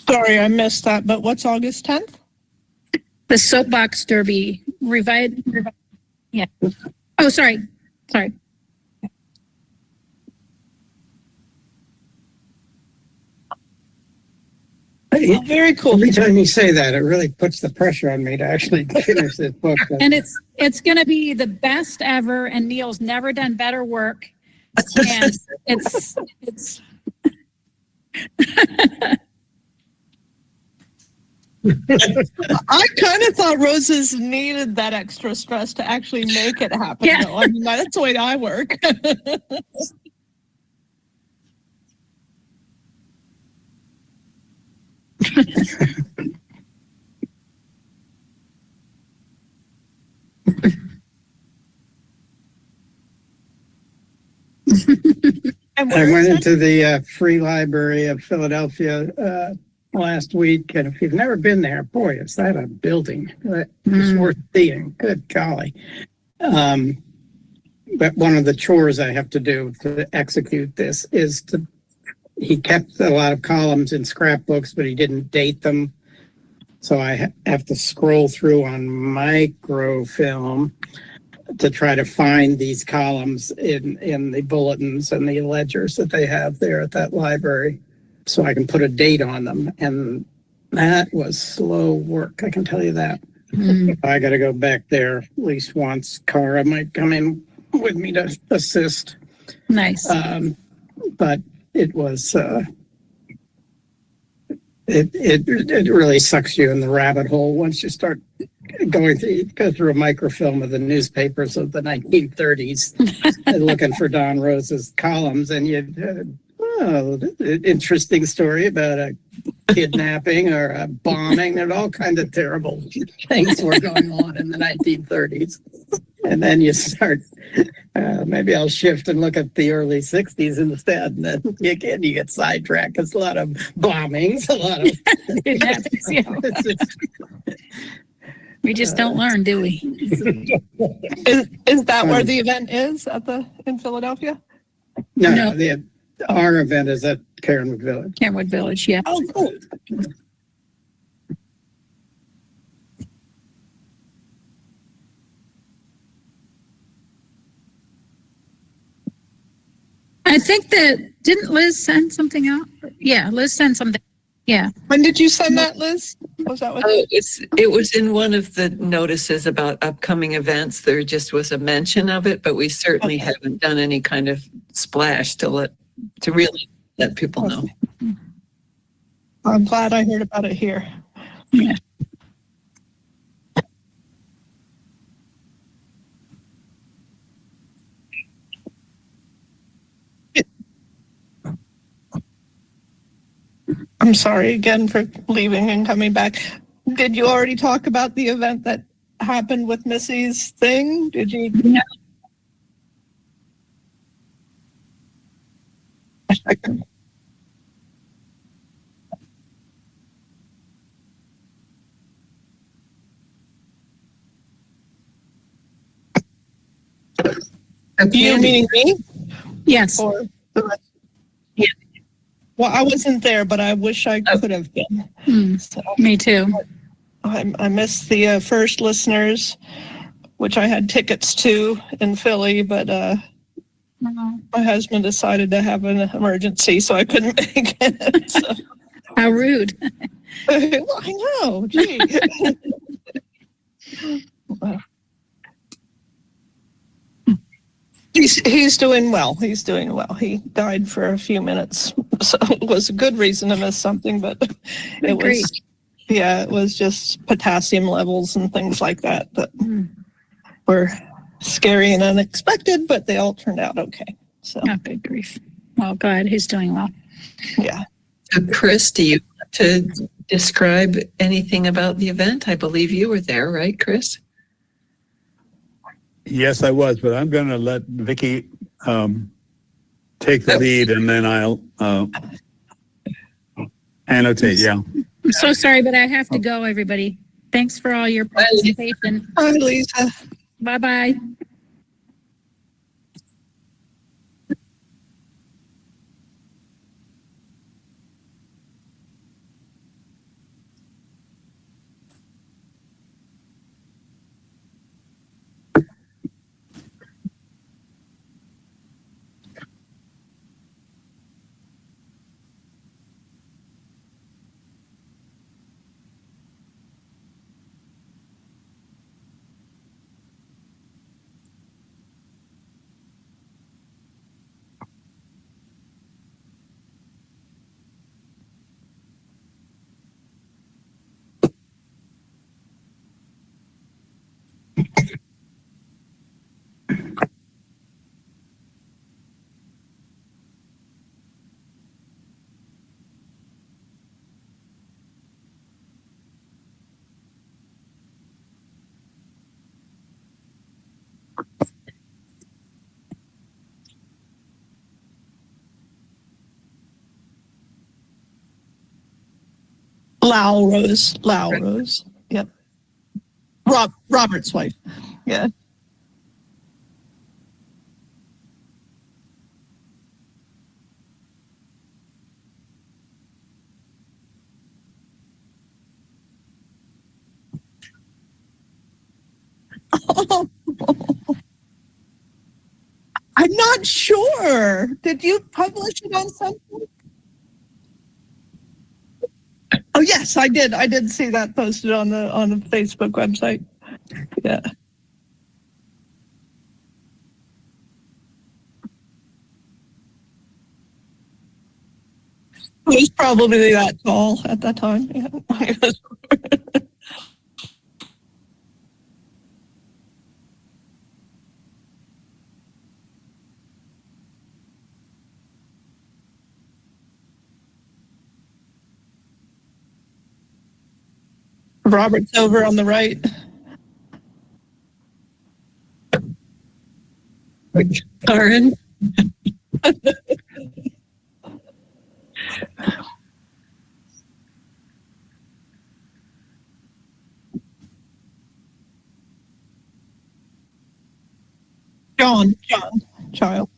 Sorry, I missed that, but what's August 10th? The soapbox derby yeah. Oh, sorry. Very cool. Every time you say that, it really puts the pressure on me to actually finish this book. And it's going to be the best ever, and Neil's never done better work. And it's I kind of thought Roses needed that extra stress to actually make it happen. Yeah. Though. I mean, that's the way I work. And I where went is it? into the Free Library of Philadelphia last week, and if you've never been there, boy, is that a building that is worth seeing. Good golly. But one of the chores I have to do to execute this is he kept a lot of columns in scrapbooks, but he didn't date them. So I have to scroll through on microfilm to try to find these columns in the bulletins and the ledgers that they have there at that library, so I can put a date on them. And that was slow work, I can tell you that. I got to go back there at least once. Cara might come in with me to assist. nice. But it was, it really sucks you in the rabbit hole once you start go through a microfilm of the newspapers of the 1930s and looking for Don Rose's columns, and interesting story about a kidnapping or a bombing, and all kinds of terrible things were going on in the 1930s. And then you start, maybe I'll shift and look at the early 60s instead. And then again, you get sidetracked. It's a lot of bombings, a lot of... It happens, yeah. We just don't learn, do we? Is that where the event is in Philadelphia? No. Our event is at Caronwood Village. Caronwood Village, yeah. Oh, cool. I think didn't Liz send something out? Yeah, Liz sent something. Yeah. When did you send that, Liz? Was that what? Oh, it was in one of the notices about upcoming events. There just was a mention of it, but we certainly haven't done any kind of splash to really let people know. I'm glad I heard about it here. Yeah. I'm sorry again for leaving and coming back. Did you already talk about the event that happened with Missy's thing? Did you? No. You meaning me? Yes. Or the rest? Yeah. Well, I wasn't there, but I wish I could have been. So Me too. I missed the first listeners, which I had tickets to in Philly, but my husband decided to have an emergency, so I couldn't make it. So. How rude. Well, I know. Gee. He's doing well. He's doing well. He died for a few minutes, so it was a good reason to miss something, but it was, yeah, it was just potassium levels and things like that that were scary and unexpected, but they all turned out okay. So, Oh, good grief. Well, glad he's doing well. yeah. Chris, do you want to describe anything about the event? I believe you were there, right, Chris? Yes, I was, but I'm going to let Vicky take the lead, and then I'll annotate. Yeah. I'm so sorry, but I have to go, everybody. Thanks for all your participation. Hi, Lisa. Bye-bye. Lau Rose. Yep. Robert's wife. Yeah. I'm not sure. Did you publish it on something? Oh yes, I did. I did see that posted on the Facebook website. Yeah. It was probably that tall at that time. Yeah. Robert's over on the right. Karen? John, child.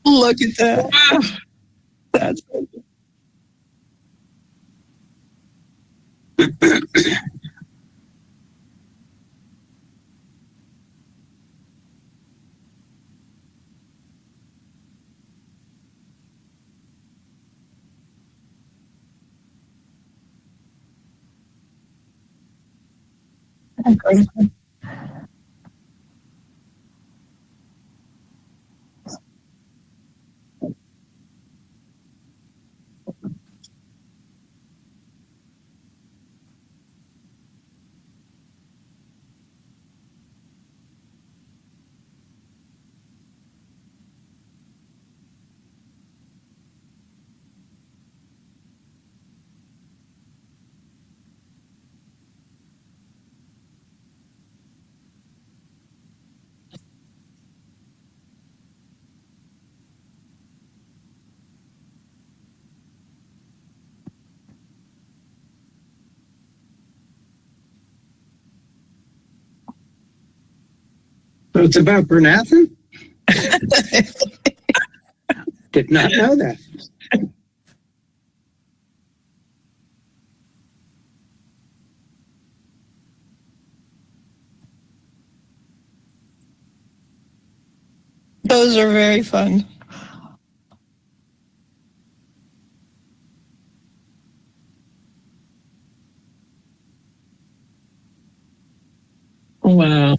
Look at that. That's So it's about Bernathen? Did not know that. those are very fun. Wow.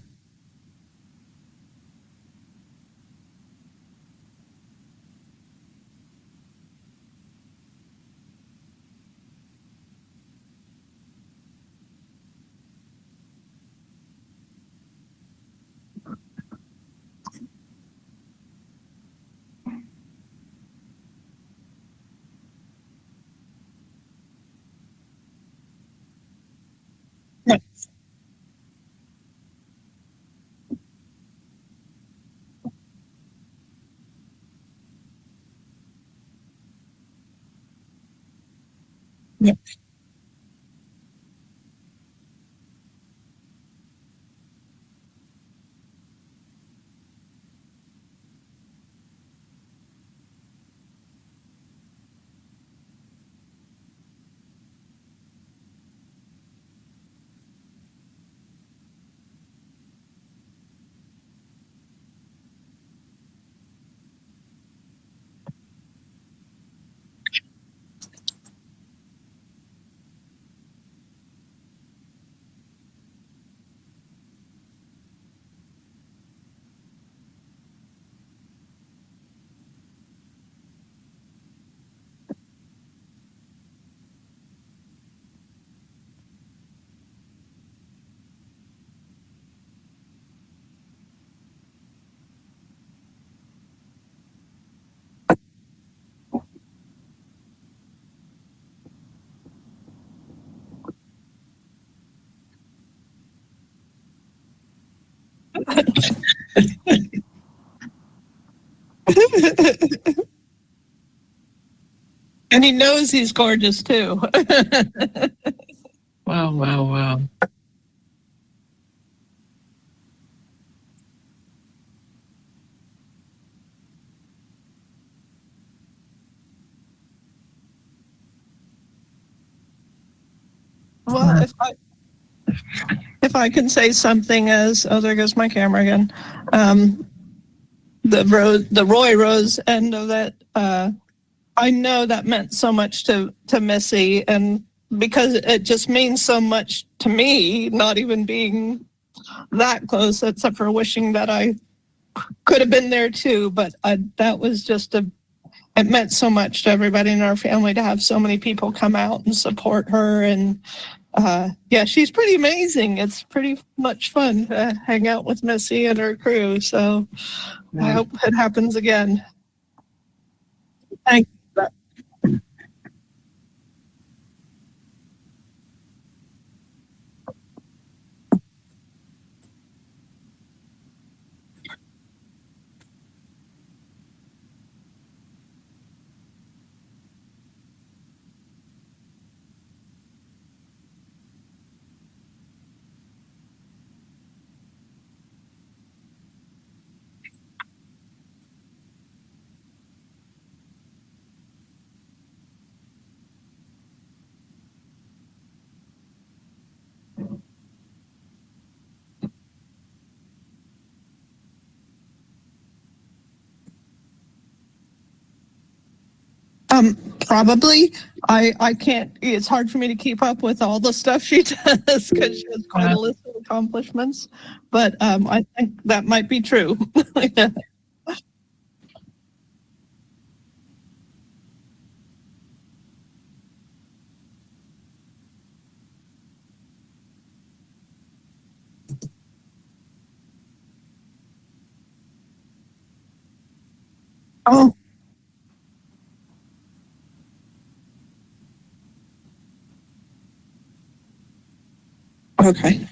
And he knows he's gorgeous too. Wow, wow, wow. Well, if I can say something as, oh, there goes my camera again. The Roy Rose end of it, I know that meant so much to Missy, and because it just means so much to me, not even being that close, except for wishing that I could have been there too. But that was just it meant so much to everybody in our family to have so many people come out and support her. And yeah, she's pretty amazing. It's pretty much fun to hang out with Missy and her crew. So I hope it happens again. Thank you. Probably. I can't, it's hard for me to keep up with all the stuff she does because she has quite a list of accomplishments, but I think that might be true. Oh, okay.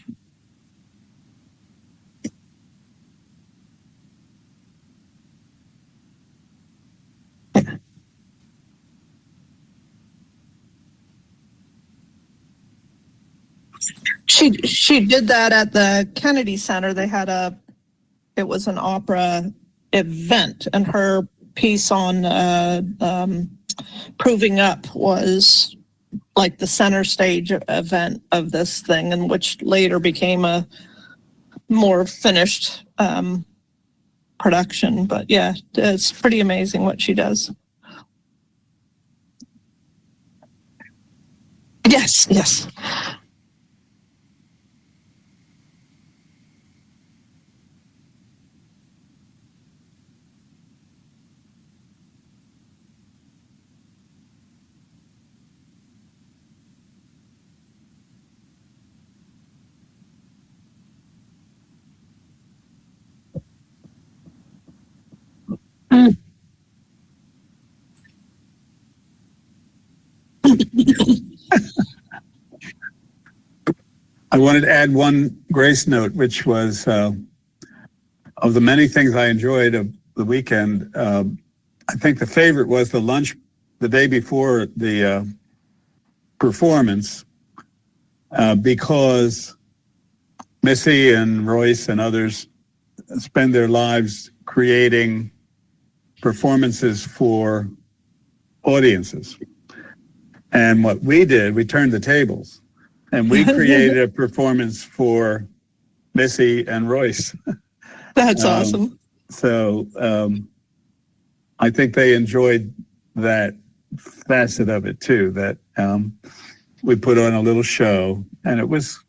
She did that at the Kennedy Center. They had it was an opera event, and her piece on Proving Up was like the center stage event of this thing, and which later became a more finished production. But yeah, it's pretty amazing what she does. Yes, yes. I wanted to add one grace note, which was of the many things I enjoyed of the weekend. I think the favorite was the lunch the day before the performance because Missy and Royce and others spend their lives creating performances for audiences. And what we did, we turned the tables and we created a performance for Missy and Royce. That's awesome. So I think they enjoyed that facet of it too, that we put on a little show and it was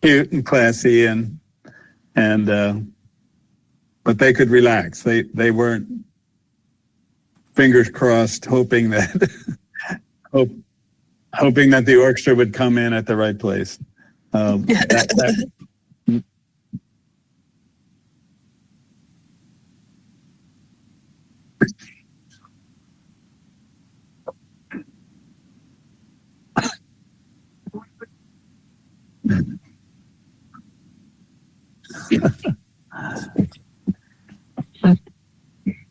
cute and classy and but they could relax. They weren't fingers crossed hoping that hoping that the orchestra would come in at the right place.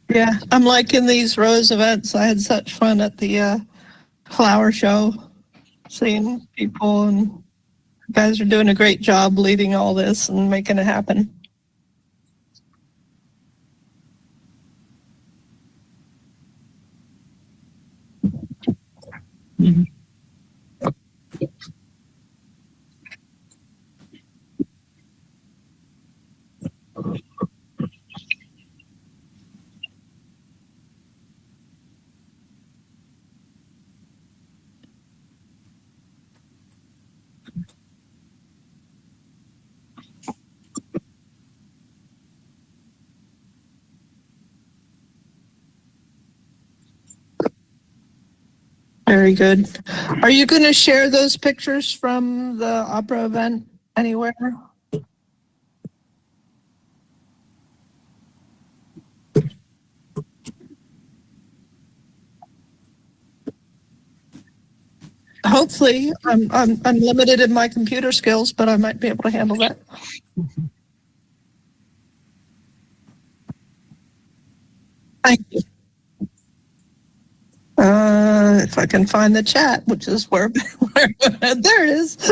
Yeah, I'm liking these Rose events. I had such fun at the flower show, seeing people, and you guys are doing a great job leading all this and making it happen. Very good. Are you going to share those pictures from the opera event anywhere? Hopefully, I'm limited in my computer skills, but I might be able to handle that. Thank you. If I can find the chat, which is where there it is.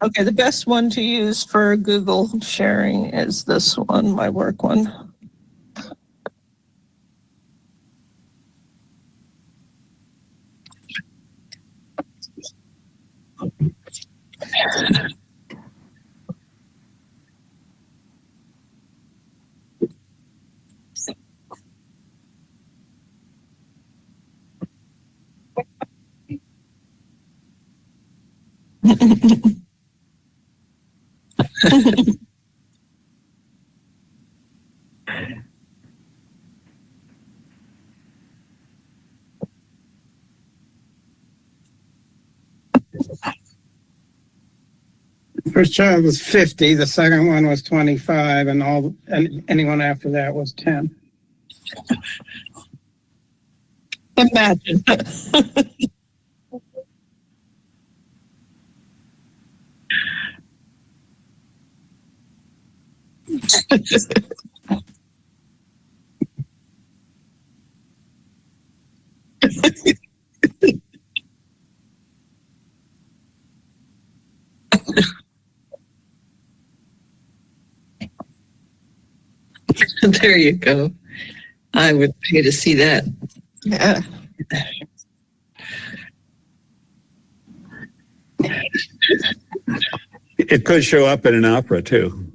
Okay, the best one to use for Google sharing is this one, my work one. First child was 50, the second one was 25, and anyone after that was 10. Imagine. There you go. I would pay to see that. Yeah. It could show up in an opera too.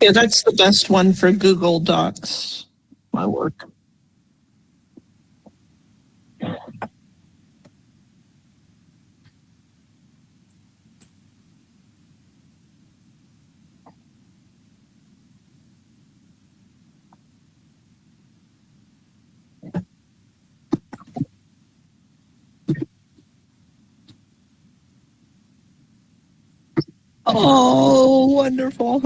Yeah, that's the best one for Google Docs, my work. Oh, wonderful.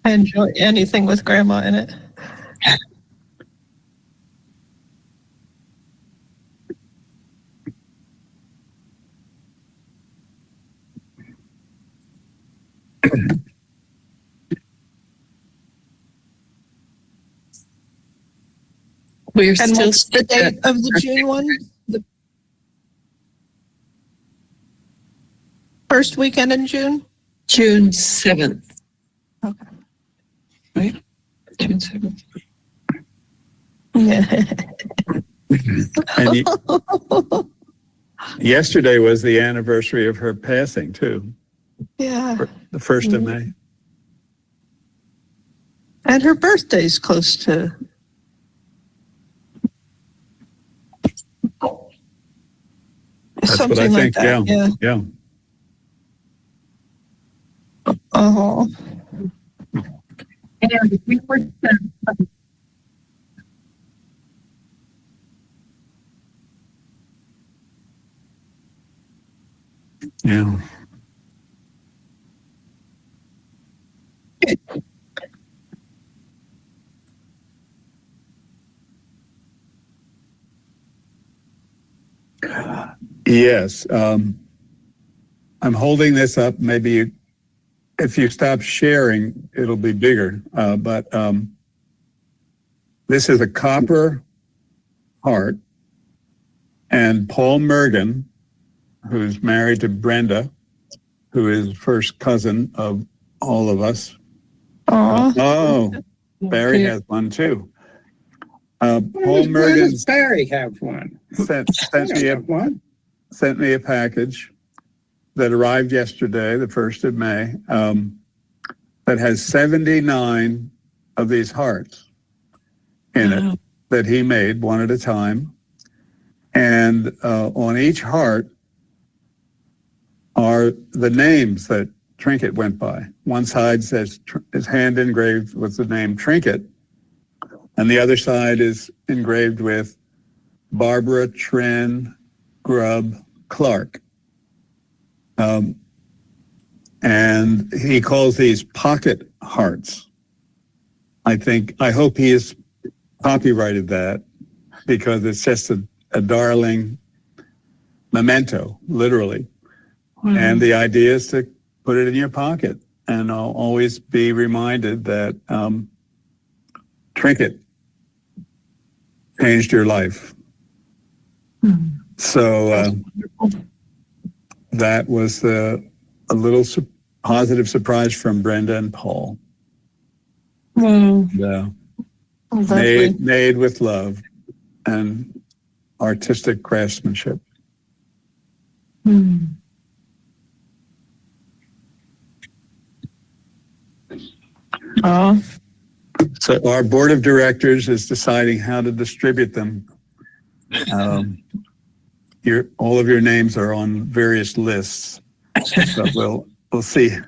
I enjoy anything with grandma in it. We're And still what's the date of the June one? The first weekend in June? June 7th. Okay. Right? June 7th. Yeah. And yesterday was the anniversary of her passing too, Yeah. the 1st of May. And her birthday's close to. That's what I Something like think. Yeah. that. Yeah. Oh. Yeah. Yes. I'm holding this up. Maybe if you stop sharing, it'll be bigger. But this is a copper heart. And Paul Mergen, who's married to Brenda, who is first cousin of all of us. Aw. Oh, Barry has one too. Paul Where Mergen does Barry have one? sent me a package that arrived yesterday, the 1st of May, that has 79 of these hearts in it that he made one at a time. And on each heart are the names that Trinket went by. One side says his hand engraved with the name Trinket, and the other side is engraved with Barbara Tren Grubb Clark. And he calls these pocket hearts. I hope he has copyrighted that, because it's just a darling memento, literally. And the idea is to put it in your pocket, and I'll always be reminded that Trinket changed your life. So that was a little positive surprise from Brenda and Paul. Wow. Yeah. Lovely. Made with love and artistic craftsmanship. Oh. So our board of directors is deciding how to distribute them. All of your names are on various lists, so we'll see.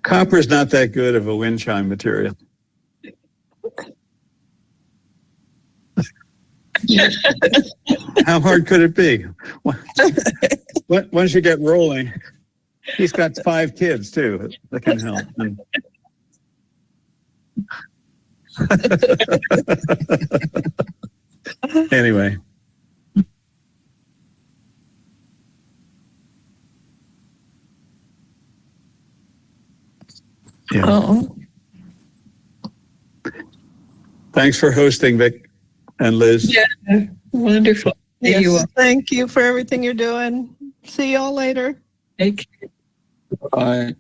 Copper is not that good of a wind chime material. How hard could it be? Once you get rolling, he's got 5 kids too that can help. Anyway. Yeah. Oh. Thanks for hosting, Vic and Liz. Yeah, wonderful. Yes. You are. Thank you for everything you're doing. See y'all later. Take care. Bye.